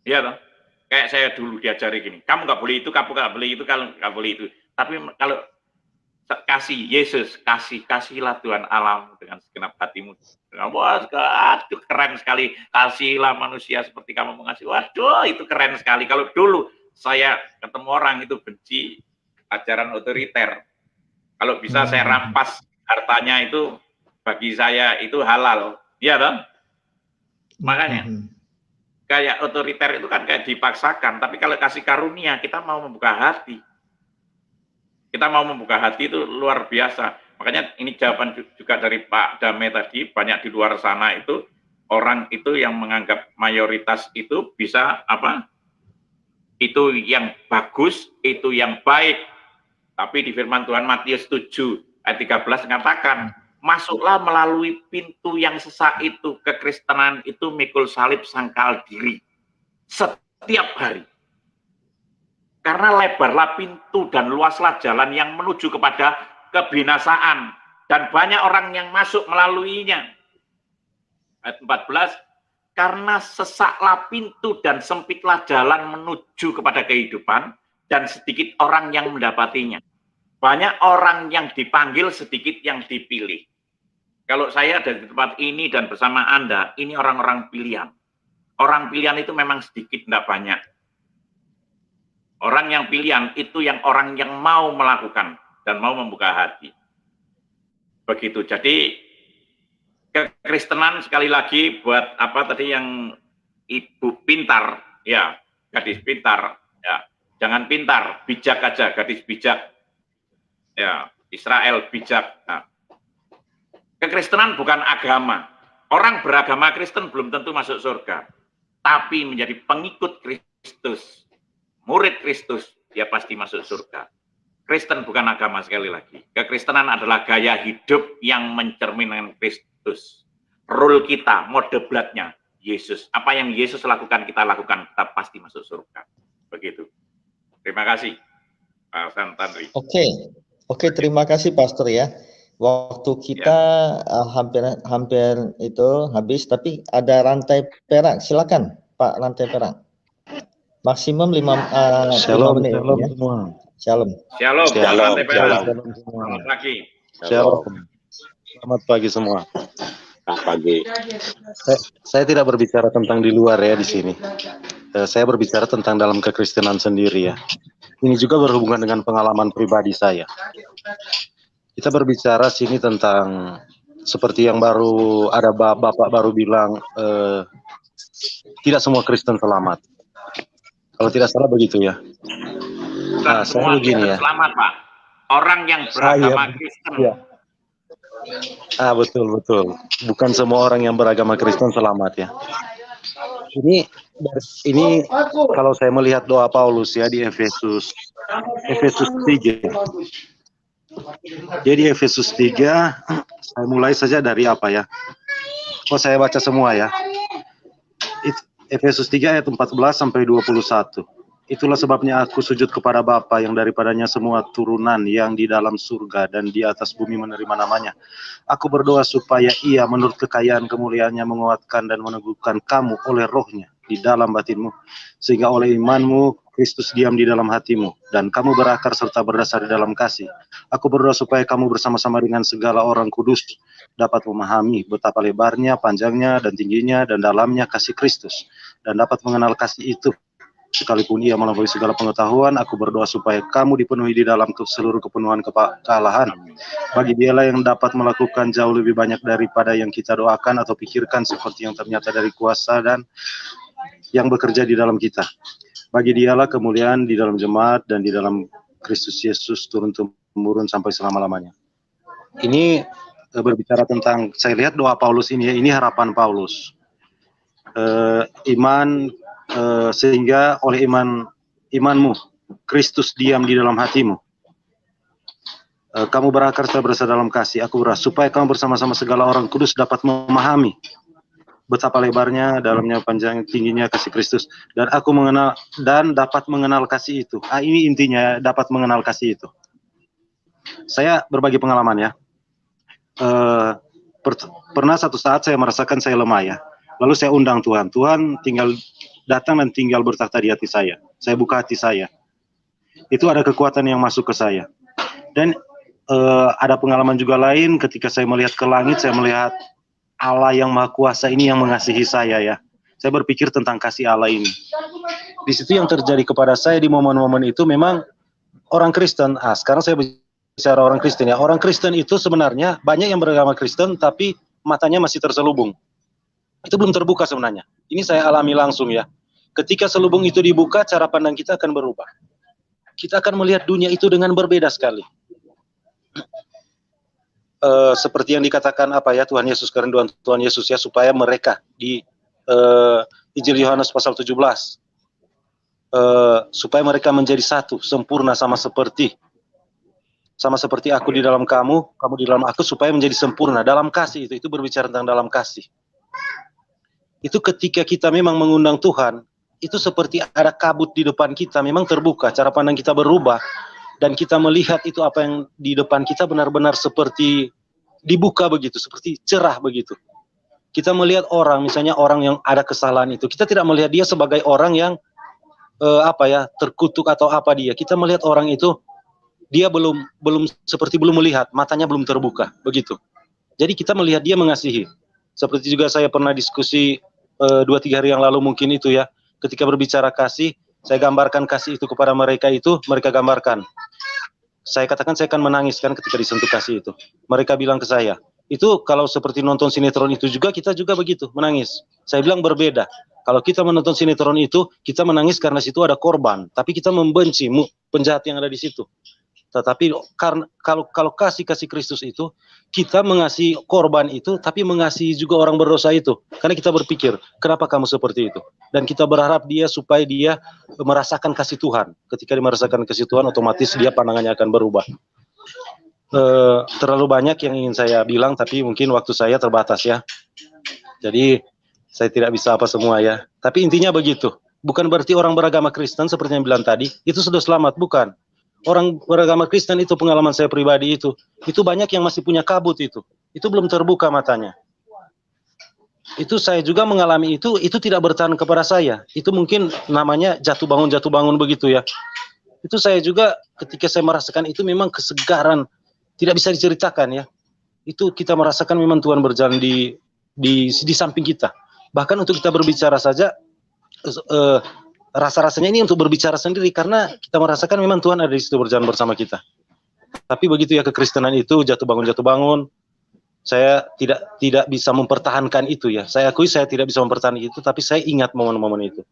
Speaker 2: Iya toh? Kayak saya dulu diajari gini, kamu nggak boleh itu, kamu nggak boleh itu, kalau nggak boleh itu. Tapi kalau kasih Yesus, kasihlah Tuhan alam dengan segenap hatimu. Waduh, keren sekali. Kasihlah manusia seperti kamu mengasihi. Waduh, itu keren sekali. Kalau dulu saya ketemu orang itu benci ajaran otoriter. Kalau bisa saya rampas hartanya itu, bagi saya itu halal. Iya toh? Makanya kayak otoriter itu kan kayak dipaksakan. Tapi kalau kasih karunia, kita mau membuka hati. Kita mau membuka hati itu luar biasa. Makanya ini jawaban juga dari Pak Damai tadi, banyak di luar sana itu orang itu yang menganggap mayoritas itu bisa itu yang bagus, itu yang baik. Tapi di firman Tuhan Matius 7 ayat 13 mengatakan, masuklah melalui pintu yang sesak itu, kekristenan itu mikul salib sangkal diri setiap hari. Karena lebarlah pintu dan luaslah jalan yang menuju kepada kebinasaan. Dan banyak orang yang masuk melaluinya. Ayat 14, karena sesaklah pintu dan sempitlah jalan menuju kepada kehidupan, dan sedikit orang yang mendapatinya. Banyak orang yang dipanggil, sedikit yang dipilih. Kalau saya ada di tempat ini dan bersama Anda, ini orang-orang pilihan. Orang pilihan itu memang sedikit, tidak banyak. Orang yang pilihan itu yang orang yang mau melakukan dan mau membuka hati. Begitu. Jadi kekristenan sekali lagi buat tadi yang ibu pintar, ya, gadis pintar, ya. Jangan pintar, bijak aja, gadis bijak. Ya, Israel bijak. Nah. Kekristenan bukan agama. Orang beragama Kristen belum tentu masuk surga. Tapi menjadi pengikut Kristus, murid Kristus, dia pasti masuk surga. Kristen bukan agama sekali lagi. Kekristenan adalah gaya hidup yang mencerminkan Kristus. Rule kita, mode blood-nya, Yesus. Apa yang Yesus lakukan, kita lakukan. Kita pasti masuk surga. Begitu. Terima kasih, Pak Santandri.
Speaker 1: Oke, terima kasih, Pastor ya. Waktu kita hampir itu habis, tapi ada rantai perak. Silakan, Pak, rantai perak. Maksimum 5 menit.
Speaker 11: Shalom
Speaker 1: Ya.
Speaker 11: semua.
Speaker 1: Shalom.
Speaker 2: Shalom.
Speaker 3: Shalom.
Speaker 2: Selamat pagi.
Speaker 11: Shalom. Selamat pagi semua.
Speaker 3: Selamat pagi.
Speaker 11: Saya tidak berbicara tentang di luar ya di sini. Saya berbicara tentang dalam kekristenan sendiri ya. Ini juga berhubungan dengan pengalaman pribadi saya. Kita berbicara sini tentang seperti yang baru ada Bapak baru bilang, tidak semua Kristen selamat. Kalau tidak salah begitu ya.
Speaker 2: Bukan semua begini ya. Selamat Pak. Orang yang beragama Kristen.
Speaker 11: Ya. Betul. Bukan semua orang yang beragama Kristen selamat ya. Ini kalau saya melihat doa Paulus ya di Efesus 3. Jadi Efesus 3, saya mulai saja dari apa ya? Saya baca semua ya. Efesus 3 ayat 14 sampai 21. Itulah sebabnya aku sujud kepada Bapa yang daripadanya semua turunan yang di dalam surga dan di atas bumi menerima namanya. Aku berdoa supaya Ia menurut kekayaan kemuliaannya menguatkan dan meneguhkan kamu oleh rohnya di dalam batinmu, sehingga oleh imanmu Kristus diam di dalam hatimu, dan kamu berakar serta berdasar di dalam kasih. Aku berdoa supaya kamu bersama-sama dengan segala orang kudus dapat memahami betapa lebarnya, panjangnya, dan tingginya, dan dalamnya kasih Kristus, dan dapat mengenal kasih itu. Sekalipun ia melampaui segala pengetahuan, aku berdoa supaya kamu dipenuhi di dalam seluruh kepenuhan kealahan. Bagi Dialah yang dapat melakukan jauh lebih banyak daripada yang kita doakan atau pikirkan, seperti yang ternyata dari kuasa dan yang bekerja di dalam kita. Bagi Dialah kemuliaan di dalam jemaat dan di dalam Kristus Yesus turun-temurun sampai selama-lamanya. Ini berbicara tentang, saya lihat doa Paulus ini harapan Paulus. Sehingga oleh imanmu Kristus diam di dalam hatimu. Kamu berakar serta berdasar dalam kasih. Aku berdoa supaya kamu bersama-sama segala orang kudus dapat memahami betapa lebarnya, dalamnya, panjang, tingginya kasih Kristus, dan aku mengenal dan dapat mengenal kasih itu. Ini intinya, dapat mengenal kasih itu. Saya berbagi pengalaman ya. Pernah satu saat saya merasakan saya lemah ya. Lalu saya undang Tuhan. Tuhan tinggal datang dan tinggal bertakhta di hati saya. Saya buka hati saya. Itu ada kekuatan yang masuk ke saya. Dan ada pengalaman juga lain ketika saya melihat ke langit, saya melihat Allah yang Maha Kuasa ini yang mengasihi saya ya. Saya berpikir tentang kasih Allah ini. Di situ yang terjadi kepada saya di momen-momen itu memang orang Kristen. Sekarang saya bicara orang Kristen ya. Orang Kristen itu sebenarnya banyak yang beragama Kristen tapi matanya masih terselubung. Itu belum terbuka sebenarnya. Ini saya alami langsung ya. Ketika selubung itu dibuka, cara pandang kita akan berubah. Kita akan melihat dunia itu dengan berbeda sekali. Seperti yang dikatakan Tuhan Yesus, kerinduan Tuhan Yesus ya, supaya mereka di Injil Yohanes pasal 17 supaya mereka menjadi satu, sempurna sama seperti aku di dalam kamu, kamu di dalam aku, supaya menjadi sempurna dalam kasih. Itu berbicara tentang dalam kasih. Itu ketika kita memang mengundang Tuhan, itu seperti ada kabut di depan kita, memang terbuka, cara pandang kita berubah, dan kita melihat itu apa yang di depan kita benar-benar seperti dibuka begitu, seperti cerah begitu. Kita melihat orang, misalnya orang yang ada kesalahan itu, kita tidak melihat dia sebagai orang yang terkutuk atau apa dia. Kita melihat orang itu, dia belum melihat, matanya belum terbuka begitu. Jadi kita melihat dia mengasihi. Seperti juga saya pernah diskusi 2-3 hari yang lalu mungkin itu ya, ketika berbicara kasih, saya gambarkan kasih itu kepada mereka itu, mereka gambarkan. Saya katakan saya akan menangis kan ketika disentuh kasih itu. Mereka bilang ke saya, itu kalau seperti nonton sinetron itu juga, kita juga begitu, menangis. Saya bilang berbeda. Kalau kita menonton sinetron itu, kita menangis karena situ ada korban, tapi kita membenci penjahat yang ada di situ. Tetapi kalau kasih Kristus itu, kita mengasihi korban itu, tapi mengasihi juga orang berdosa itu. Karena kita berpikir, kenapa kamu seperti itu? Dan kita berharap dia supaya dia merasakan kasih Tuhan. Ketika dia merasakan kasih Tuhan, otomatis dia pandangannya akan berubah. Terlalu banyak yang ingin saya bilang, tapi mungkin waktu saya terbatas ya. Jadi saya tidak bisa apa semua ya. Tapi intinya begitu. Bukan berarti orang beragama Kristen seperti yang bilang tadi, itu sudah selamat, bukan. Orang beragama Kristen itu, pengalaman saya pribadi itu banyak yang masih punya kabut itu belum terbuka matanya. Itu saya juga mengalami itu tidak bertahan kepada saya. Itu mungkin namanya jatuh bangun begitu ya. Itu saya juga ketika saya merasakan itu memang kesegaran, tidak bisa diceritakan ya. Itu kita merasakan memang Tuhan berjalan di samping kita. Bahkan untuk kita berbicara saja, rasa-rasanya ini untuk berbicara sendiri karena kita merasakan memang Tuhan ada di situ berjalan bersama kita. Tapi begitu ya kekristenan itu jatuh bangun. Saya tidak bisa mempertahankan itu ya. Saya akui saya tidak bisa mempertahankan itu, tapi saya ingat momen-momen itu.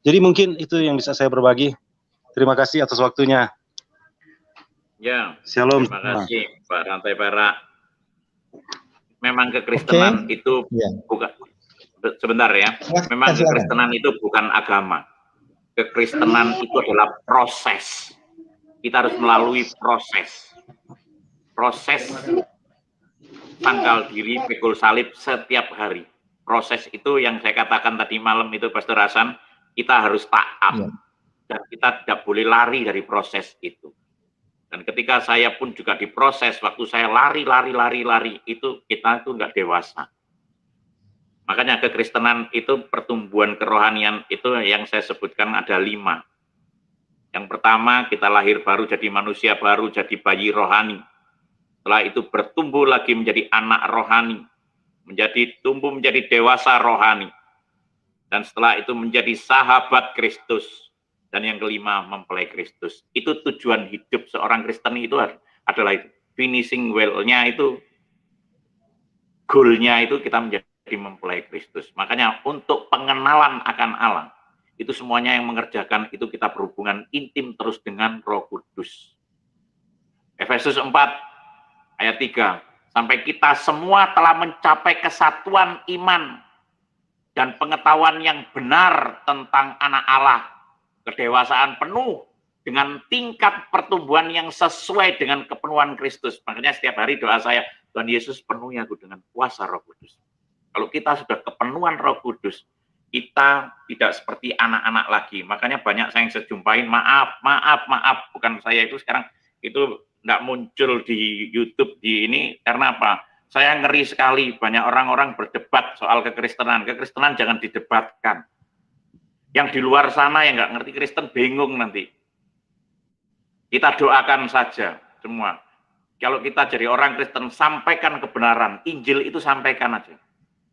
Speaker 11: Jadi mungkin itu yang bisa saya berbagi. Terima kasih atas waktunya.
Speaker 2: Ya,
Speaker 11: Shalom.
Speaker 2: Terima kasih Pak Rantai Perak. Memang kekristenan itu bukan, sebentar ya. Memang kekristenan itu bukan agama. Kekristenan itu adalah proses. Kita harus melalui proses. Proses tanggal diri, pikul salib setiap hari. Proses itu yang saya katakan tadi malam itu, Pastor Hasan, kita harus taat. Dan kita tidak boleh lari dari proses itu. Dan ketika saya pun juga diproses, waktu saya lari, itu kita itu nggak dewasa. Makanya kekristenan itu pertumbuhan kerohanian itu yang saya sebutkan ada 5. Yang pertama, kita lahir baru jadi manusia baru, jadi bayi rohani. Setelah itu bertumbuh lagi menjadi anak rohani, tumbuh menjadi dewasa rohani, dan setelah itu menjadi sahabat Kristus, dan yang kelima mempelai Kristus. Itu tujuan hidup seorang Kristen itu adalah itu. Finishing well-nya itu, goal-nya itu kita menjadi mempelai Kristus. Makanya untuk pengenalan akan Allah, itu semuanya yang mengerjakan itu kita berhubungan intim terus dengan Roh Kudus. Efesus 4 ayat 3, sampai kita semua telah mencapai kesatuan iman dan pengetahuan yang benar tentang anak Allah, kedewasaan penuh dengan tingkat pertumbuhan yang sesuai dengan kepenuhan Kristus. Makanya setiap hari doa saya, Tuhan Yesus penuhi aku dengan kuasa Roh Kudus. Kalau kita sudah kepenuhan Roh Kudus, kita tidak seperti anak-anak lagi. Makanya banyak saya yang saya jumpain, maaf, bukan saya itu sekarang itu nggak muncul di YouTube di ini karena apa? Saya ngeri sekali banyak orang-orang berdebat soal kekristenan. Kekristenan jangan didebatkan. Yang di luar sana yang nggak ngerti Kristen bingung nanti. Kita doakan saja semua. Kalau kita jadi orang Kristen, sampaikan kebenaran. Injil itu sampaikan aja.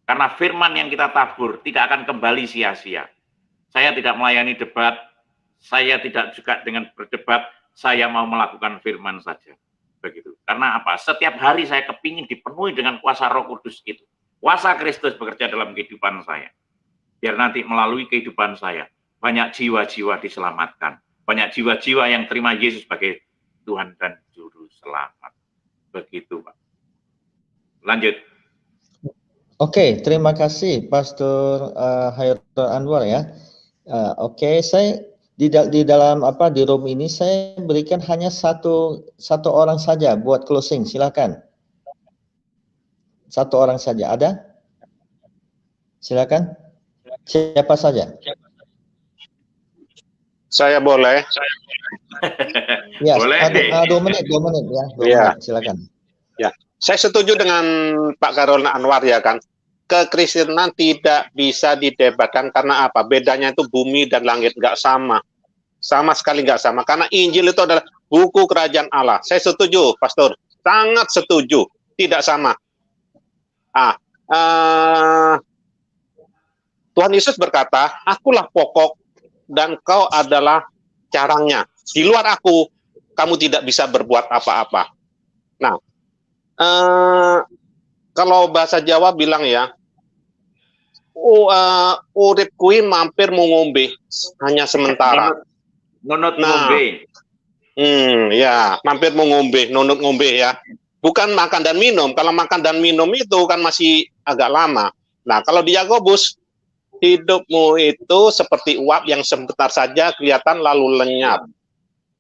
Speaker 2: Karena firman yang kita tabur tidak akan kembali sia-sia. Saya tidak melayani debat. Saya tidak juga dengan berdebat. Saya mau melakukan firman saja. Begitu. Karena apa? Setiap hari saya kepingin dipenuhi dengan kuasa Roh Kudus itu. Kuasa Kristus bekerja dalam kehidupan saya. Biar nanti melalui kehidupan saya, banyak jiwa-jiwa diselamatkan. Banyak jiwa-jiwa yang terima Yesus sebagai Tuhan dan Juru Selamat. Begitu, Pak. Lanjut.
Speaker 1: Oke, terima kasih Pastor Hairul Anwar ya. Oke, saya di dalam di room ini saya berikan hanya satu orang saja buat closing, silakan. Satu orang saja, ada? Silakan. Siapa saja?
Speaker 3: Saya boleh.
Speaker 1: Ya,
Speaker 3: boleh.
Speaker 1: 2 menit ya. 2 menit, silakan.
Speaker 3: Ya, saya setuju dengan Pak Karol Anwar ya kan. Kekristenan tidak bisa didebatkan karena apa? Bedanya itu bumi dan langit nggak sama. Sama sekali nggak sama. Karena Injil itu adalah buku kerajaan Allah. Saya setuju, Pastor. Sangat setuju. Tidak sama. Tuhan Yesus berkata, akulah pokok dan kau adalah carangnya. Di luar aku, kamu tidak bisa berbuat apa-apa. Nah, kalau bahasa Jawa bilang ya, urip kui mampir mengombe hanya sementara.
Speaker 2: Nunut ngombe.
Speaker 3: Ya, mampir mengombe, nunut ngombe ya. Bukan makan dan minum. Kalau makan dan minum itu kan masih agak lama. Nah, kalau di Yakobus, hidupmu itu seperti uap yang sebentar saja kelihatan lalu lenyap.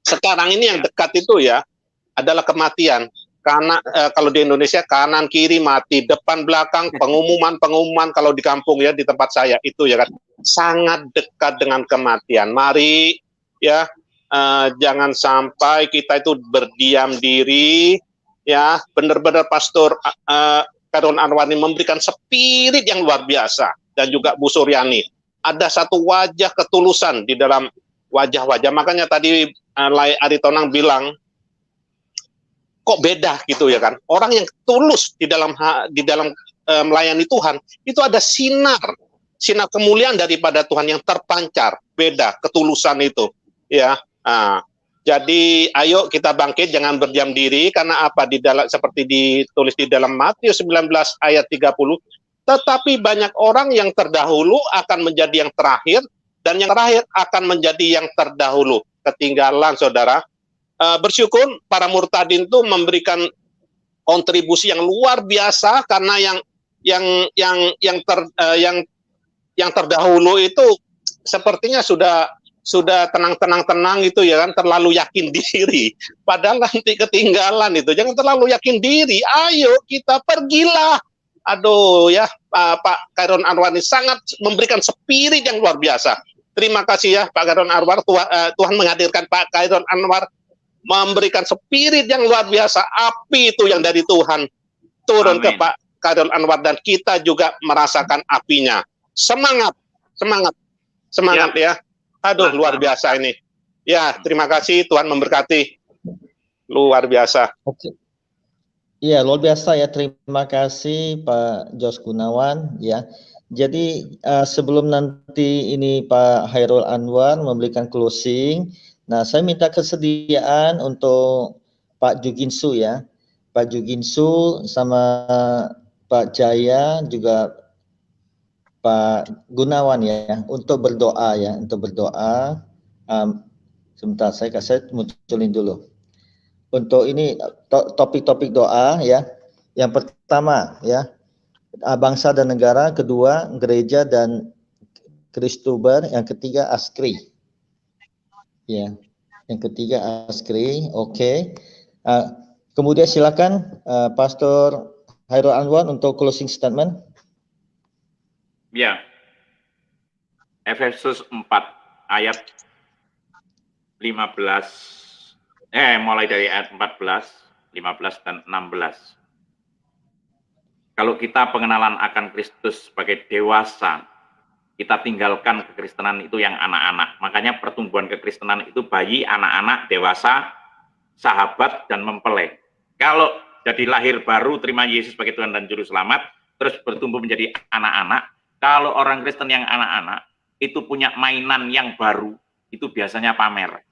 Speaker 3: Sekarang ini yang dekat itu ya adalah kematian. Karena kalau di Indonesia kanan kiri mati, depan belakang pengumuman kalau di kampung ya di tempat saya itu ya kan sangat dekat dengan kematian. Mari ya jangan sampai kita itu berdiam diri ya, benar-benar Pastor Khairul Anwar ini memberikan spirit yang luar biasa, dan juga Bu Suryani. Ada satu wajah ketulusan di dalam wajah-wajah. Makanya tadi Lai Aritonang bilang, kok beda gitu ya kan? Orang yang tulus di dalam melayani Tuhan, itu ada sinar kemuliaan daripada Tuhan yang terpancar. Beda ketulusan itu, ya. Jadi ayo kita bangkit, jangan berdiam diri, karena apa, di dalam seperti ditulis di dalam Matius 19 ayat 30, tetapi banyak orang yang terdahulu akan menjadi yang terakhir, dan yang terakhir akan menjadi yang terdahulu. Ketinggalan, saudara. Bersyukur para murtadin itu memberikan kontribusi yang luar biasa, karena yang terdahulu itu sepertinya sudah tenang gitu ya kan, terlalu yakin diri, padahal nanti ketinggalan itu. Jangan terlalu yakin diri, ayo kita pergilah. Aduh ya, Pak Khairul Anwar ini sangat memberikan spirit yang luar biasa. Terima kasih ya Pak Khairul Anwar, Tuhan menghadirkan Pak Khairul Anwar, memberikan spirit yang luar biasa, api itu yang dari Tuhan turun ke Pak Khairul Anwar, dan kita juga merasakan apinya. Semangat ya. Aduh, luar biasa ini. Ya, terima kasih, Tuhan memberkati. Luar biasa.
Speaker 1: Oke. Iya, luar biasa ya. Terima kasih Pak Jos Gunawan ya. Jadi sebelum nanti ini Pak Khairul Anwar memberikan closing, nah saya minta kesediaan untuk Pak Juginsu ya. Pak Juginsu sama Pak Jaya, juga Pak Gunawan ya, untuk berdoa ya, sebentar saya munculin dulu. Untuk ini topik-topik doa ya. Yang pertama ya, bangsa dan negara, kedua gereja dan Kristuber, yang ketiga Askri. Ya, yang ketiga Askri. Oke. Kemudian silakan Pastor Khairul Anwar untuk closing statement.
Speaker 2: Ya, Efesus 4 ayat 15, mulai dari ayat 14, 15 dan 16. Kalau kita pengenalan akan Kristus sebagai dewasa, kita tinggalkan kekristenan itu yang anak-anak. Makanya pertumbuhan kekristenan itu bayi, anak-anak, dewasa, sahabat, dan mempelai. Kalau jadi lahir baru, terima Yesus sebagai Tuhan dan Juru Selamat, terus bertumbuh menjadi anak-anak. Kalau orang Kristen yang anak-anak itu punya mainan yang baru, itu biasanya pamer.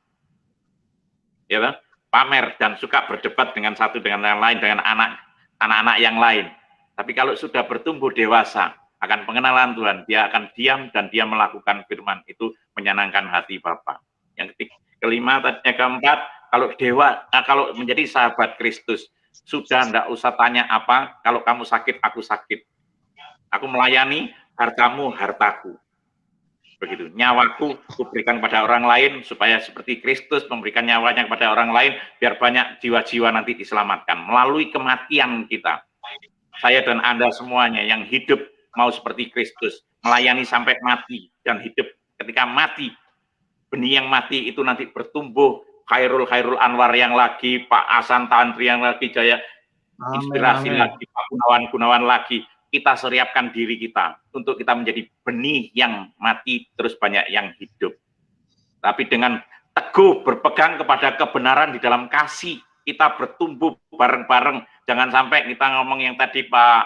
Speaker 2: Ya kan? Pamer dan suka berdebat dengan satu dengan yang lain, dengan anak-anak yang lain. Tapi kalau sudah bertumbuh dewasa, akan pengenalan Tuhan, dia akan diam dan dia melakukan firman itu menyenangkan hati Bapa. Yang kelima, yang keempat, kalau menjadi sahabat Kristus, sudah tidak usah tanya apa, kalau kamu sakit, aku sakit. Aku melayani, hartamu, hartaku. Begitu. Nyawaku kuberikan pada orang lain, supaya seperti Kristus memberikan nyawanya kepada orang lain, biar banyak jiwa-jiwa nanti diselamatkan. Melalui kematian kita. Saya dan Anda semuanya yang hidup mau seperti Kristus. Melayani sampai mati dan hidup. Ketika mati, benih yang mati itu nanti bertumbuh. Khairul Anwar yang lagi, Pak Hasan Tantri yang lagi, Jaya Inspirasi lagi, Pak Gunawan lagi. Kita seriapkan diri kita untuk kita menjadi benih yang mati terus banyak yang hidup. Tapi dengan teguh berpegang kepada kebenaran di dalam kasih, kita bertumbuh bareng-bareng. Jangan sampai kita ngomong yang tadi Pak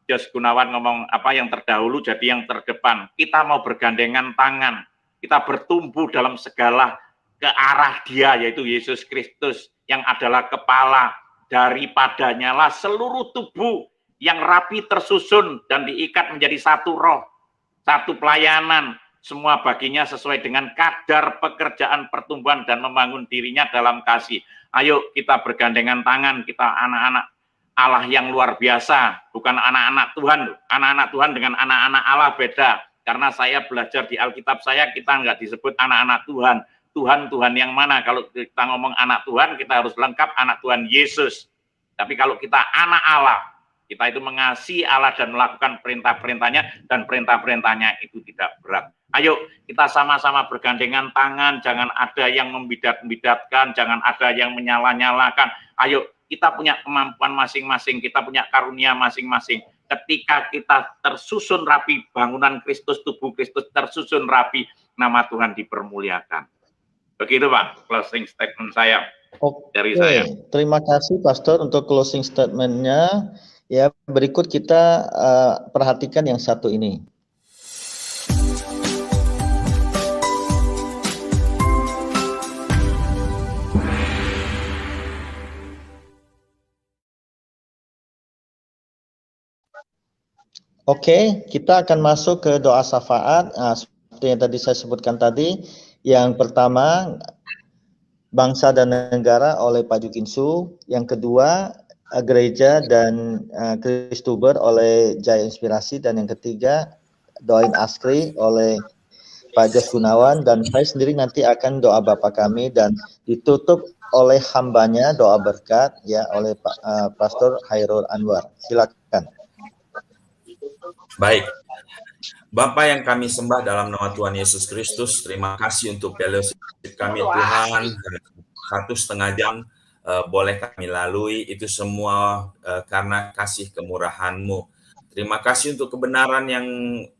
Speaker 2: Jos Gunawan ngomong apa, yang terdahulu jadi yang terdepan. Kita mau bergandengan tangan. Kita bertumbuh dalam segala ke arah Dia, yaitu Yesus Kristus yang adalah kepala. Daripadanya lah seluruh tubuh yang rapi tersusun dan diikat menjadi satu roh, satu pelayanan, semua baginya sesuai dengan kadar pekerjaan pertumbuhan dan membangun dirinya dalam kasih. Ayo kita bergandengan tangan, kita anak-anak Allah yang luar biasa, bukan anak-anak Tuhan. Anak-anak Tuhan dengan anak-anak Allah beda, karena saya belajar di Alkitab kita nggak disebut anak-anak Tuhan. Tuhan yang mana? Kalau kita ngomong anak Tuhan, kita harus lengkap anak Tuhan Yesus. Tapi kalau kita anak Allah, kita itu mengasihi Allah dan melakukan perintah-perintahnya, dan perintah-perintahnya itu tidak berat. Ayo kita sama-sama bergandengan tangan, jangan ada yang membidat-bidatkan, jangan ada yang menyala-nyalakan. Ayo Kita punya kemampuan masing-masing, kita punya karunia masing-masing. Ketika kita tersusun rapi, bangunan Kristus, tubuh Kristus tersusun rapi, nama Tuhan dipermuliakan. Begitu Pak, closing statement saya. Dari saya.
Speaker 1: Terima kasih Pastor untuk closing statement-nya. Ya, berikut kita perhatikan yang satu ini. Oke, kita akan masuk ke doa syafaat. Seperti yang tadi saya sebutkan tadi, yang pertama bangsa dan negara oleh Pak Jukinsu, yang kedua gereja dan Kristuber oleh Jaya Inspirasi, dan yang ketiga doain Askri oleh Pak Jos Gunawan, dan saya sendiri nanti akan doa Bapa kami dan ditutup oleh hambanya doa berkat ya oleh Pastor Hairul Anwar. Silakan.
Speaker 8: Baik, Bapa yang kami sembah dalam nama Tuhan Yesus Kristus, terima kasih untuk fellowship kami Tuhan. 1,5 jam boleh kami lalui, itu semua karena kasih kemurahan-Mu. Terima kasih untuk kebenaran yang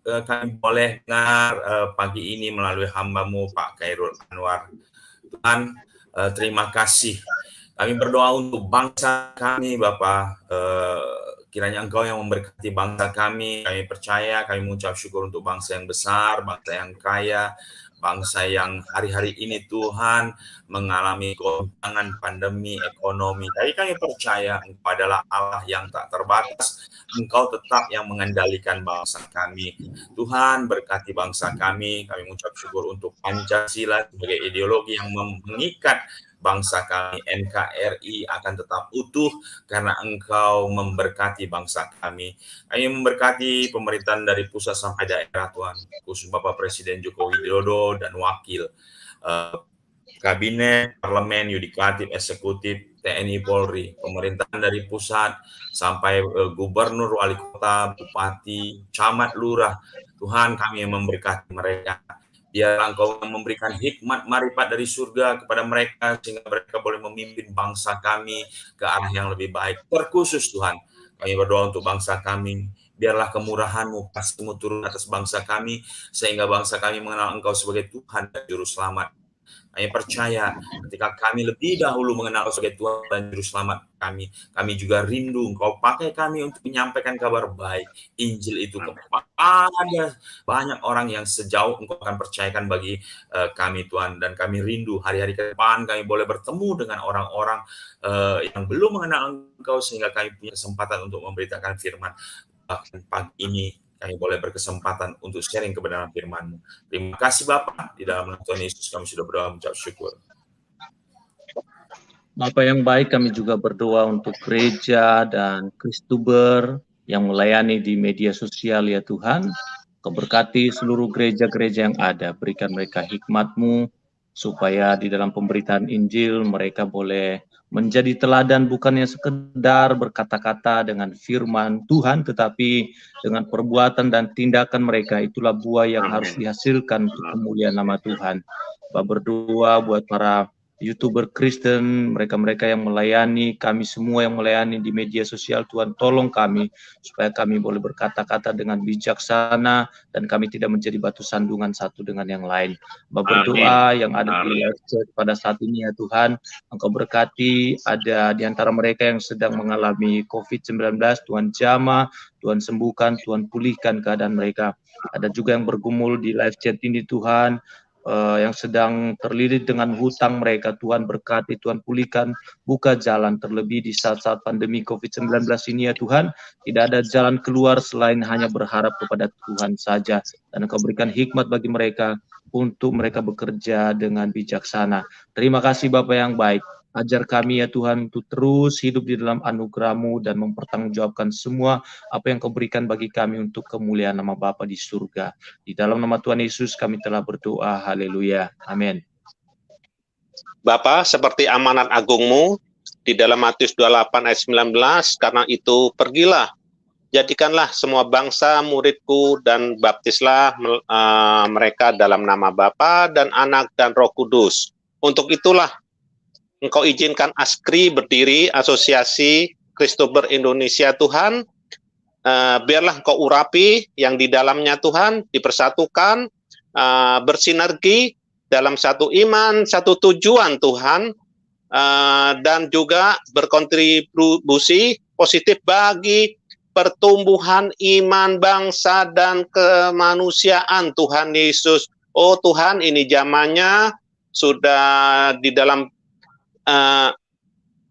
Speaker 8: kami boleh dengar pagi ini melalui hamba-Mu Pak Khairul Anwar. Tuhan, terima kasih. Kami berdoa untuk bangsa kami Bapak. Kiranya Engkau yang memberkati bangsa kami percaya, kami mengucap syukur untuk bangsa yang besar, bangsa yang kaya, bangsa yang hari-hari ini Tuhan mengalami goncangan pandemi ekonomi. Tapi kami percaya Engkau adalah Allah yang tak terbatas, Engkau tetap yang mengendalikan bangsa kami. Tuhan berkati bangsa kami mengucap syukur untuk Pancasila sebagai ideologi yang mengikat bangsa kami. NKRI akan tetap utuh karena Engkau memberkati bangsa kami. Kami memberkati pemerintahan dari pusat sampai daerah Tuhan, khusus Bapak Presiden Joko Widodo dan wakil kabinet, parlemen, yudikatif, eksekutif, TNI, Polri, pemerintahan dari pusat sampai gubernur, wali kota, bupati, camat, lurah. Tuhan, kami yang memberkati mereka. Biarlah Engkau memberikan hikmat marifat dari surga kepada mereka sehingga mereka boleh memimpin bangsa kami ke arah yang lebih baik. Terkhusus Tuhan, kami berdoa untuk bangsa kami. Biarlah kemurahan-Mu, kasih-Mu turun atas bangsa kami sehingga bangsa kami mengenal Engkau sebagai Tuhan dan Juru Selamat. Kami percaya ketika kami lebih dahulu mengenal sebagai Tuhan dan Juru Selamat kami juga rindu Engkau pakai kami untuk menyampaikan kabar baik Injil itu kepada banyak orang yang sejauh Engkau akan percayakan bagi kami Tuhan, dan kami rindu hari-hari ke depan kami boleh bertemu dengan orang-orang yang belum mengenal Engkau sehingga kami punya kesempatan untuk memberitakan firman. Bahkan pagi ini kami boleh berkesempatan untuk sharing kebenaran firman-Mu. Terima kasih Bapak, di dalam nama Tuhan Yesus kami sudah berdoa mengucap syukur.
Speaker 9: Bapak yang baik, kami juga berdoa untuk gereja dan Kristuber yang melayani di media sosial ya Tuhan. Kau berkati seluruh gereja-gereja yang ada, berikan mereka hikmat-Mu supaya di dalam pemberitaan Injil mereka boleh menjadi teladan, bukannya sekedar berkata-kata dengan firman Tuhan, tetapi dengan perbuatan dan tindakan mereka. Itulah buah yang harus dihasilkan untuk kemuliaan nama Tuhan. Bapak berdoa buat para YouTuber Kristen, mereka-mereka yang melayani, kami semua yang melayani di media sosial, Tuhan tolong kami, supaya kami boleh berkata-kata dengan bijaksana, dan kami tidak menjadi batu sandungan satu dengan yang lain. Bapak berdoa yang ada di live chat pada saat ini ya Tuhan, Engkau berkati, ada di antara mereka yang sedang mengalami COVID-19, Tuhan jamah, Tuhan sembuhkan, Tuhan pulihkan keadaan mereka. Ada juga yang bergumul di live chat ini Tuhan, yang sedang terlilit dengan hutang mereka, Tuhan berkati, Tuhan pulihkan, buka jalan, terlebih di saat-saat pandemi COVID-19 ini ya Tuhan, tidak ada jalan keluar selain hanya berharap kepada Tuhan saja, dan Engkau berikan hikmat bagi mereka untuk mereka bekerja dengan bijaksana. Terima kasih Bapa yang baik, ajar kami ya Tuhan untuk terus hidup di dalam anugerah-Mu dan mempertanggungjawabkan semua apa yang Kau berikan bagi kami untuk kemuliaan nama Bapa di surga. Di dalam nama Tuhan Yesus kami telah berdoa. Haleluya. Amin.
Speaker 3: Bapa, seperti amanat agung-Mu di dalam Matius 28 ayat 19, karena itu pergilah, jadikanlah semua bangsa muridku dan baptislah mereka dalam nama Bapa dan Anak dan Roh Kudus. Untuk itulah Engkau izinkan ASKRI berdiri, Asosiasi Kristober Indonesia Tuhan. Biarlah Engkau urapi yang di dalamnya Tuhan, dipersatukan, bersinergi dalam satu iman, satu tujuan Tuhan, dan juga berkontribusi positif bagi pertumbuhan iman bangsa dan kemanusiaan Tuhan Yesus. Oh Tuhan, ini zamannya sudah di dalam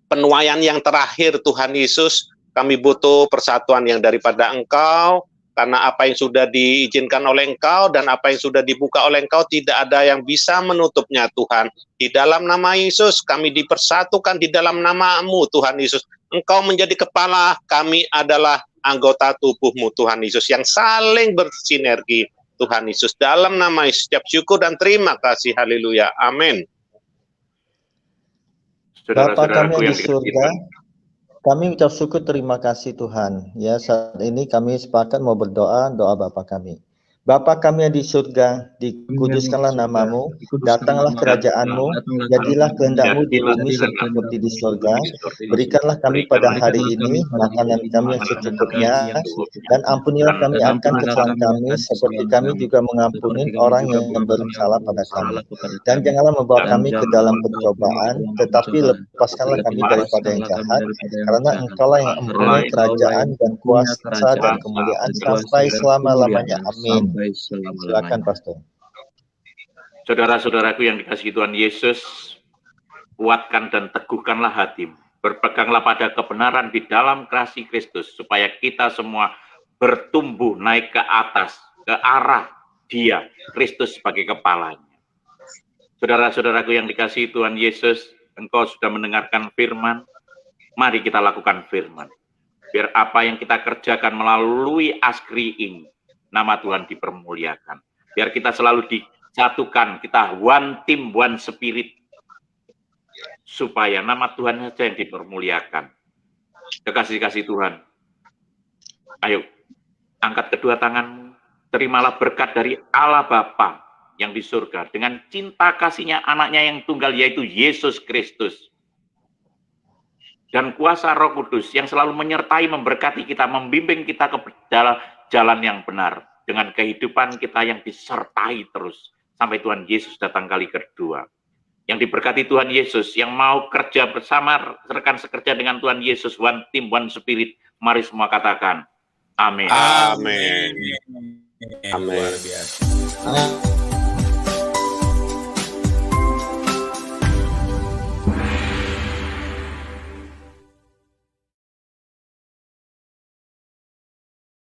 Speaker 3: penuaian yang terakhir Tuhan Yesus. Kami butuh persatuan yang daripada Engkau, karena apa yang sudah diizinkan oleh Engkau dan apa yang sudah dibuka oleh Engkau tidak ada yang bisa menutupnya Tuhan. Di dalam nama Yesus kami dipersatukan di dalam nama-Mu Tuhan Yesus. Engkau menjadi kepala, kami adalah anggota tubuh-Mu Tuhan Yesus yang saling bersinergi Tuhan Yesus. Dalam nama Yesus setiap syukur dan terima kasih. Haleluya. Amin.
Speaker 1: Bapa kami yang di surga, kami ucap syukur terima kasih Tuhan. Ya, saat ini kami sepakat mau berdoa, doa Bapa kami. Bapa kami yang di surga, dikuduskanlah namamu, datanglah kerajaan-Mu, jadilah kehendak-Mu di bumi seperti di surga. Berikanlah kami pada hari ini makanan kami yang secukupnya, dan ampunilah kami akan kesalahan kami, seperti kami juga mengampuni orang yang bersalah pada kami. Dan janganlah membawa kami ke dalam pencobaan, tetapi lepaskanlah kami daripada yang jahat, karena Engkaulah yang mempunyai kerajaan dan kuasa dan kemuliaan sampai selama-lamanya. Amin. Silakan Pastor.
Speaker 2: Saudara-saudaraku yang dikasihi Tuhan Yesus, kuatkan dan teguhkanlah hatimu. Berpeganglah pada kebenaran di dalam kasih Kristus, supaya kita semua bertumbuh naik ke atas, ke arah Dia, Kristus sebagai kepalanya. Saudara-saudaraku yang dikasihi Tuhan Yesus, engkau sudah mendengarkan firman, mari kita lakukan firman. Biar apa yang kita kerjakan melalui ASKRI ini, nama Tuhan dipermuliakan. Biar kita selalu disatukan, kita one team, one spirit, supaya nama Tuhan saja yang dipermuliakan. Kekasih-kasih Tuhan, ayo angkat kedua tanganmu, terimalah berkat dari Allah Bapa yang di surga dengan cinta kasihnya anaknya yang tunggal, yaitu Yesus Kristus, dan kuasa Roh Kudus yang selalu menyertai, memberkati kita, membimbing kita ke jalan yang benar, dengan kehidupan kita yang disertai terus sampai Tuhan Yesus datang kali kedua. Yang diberkati Tuhan Yesus, yang mau kerja bersama, rekan sekerja dengan Tuhan Yesus, one team, one spirit, mari semua katakan amin.
Speaker 3: Amin. Amin.
Speaker 8: Luar biasa.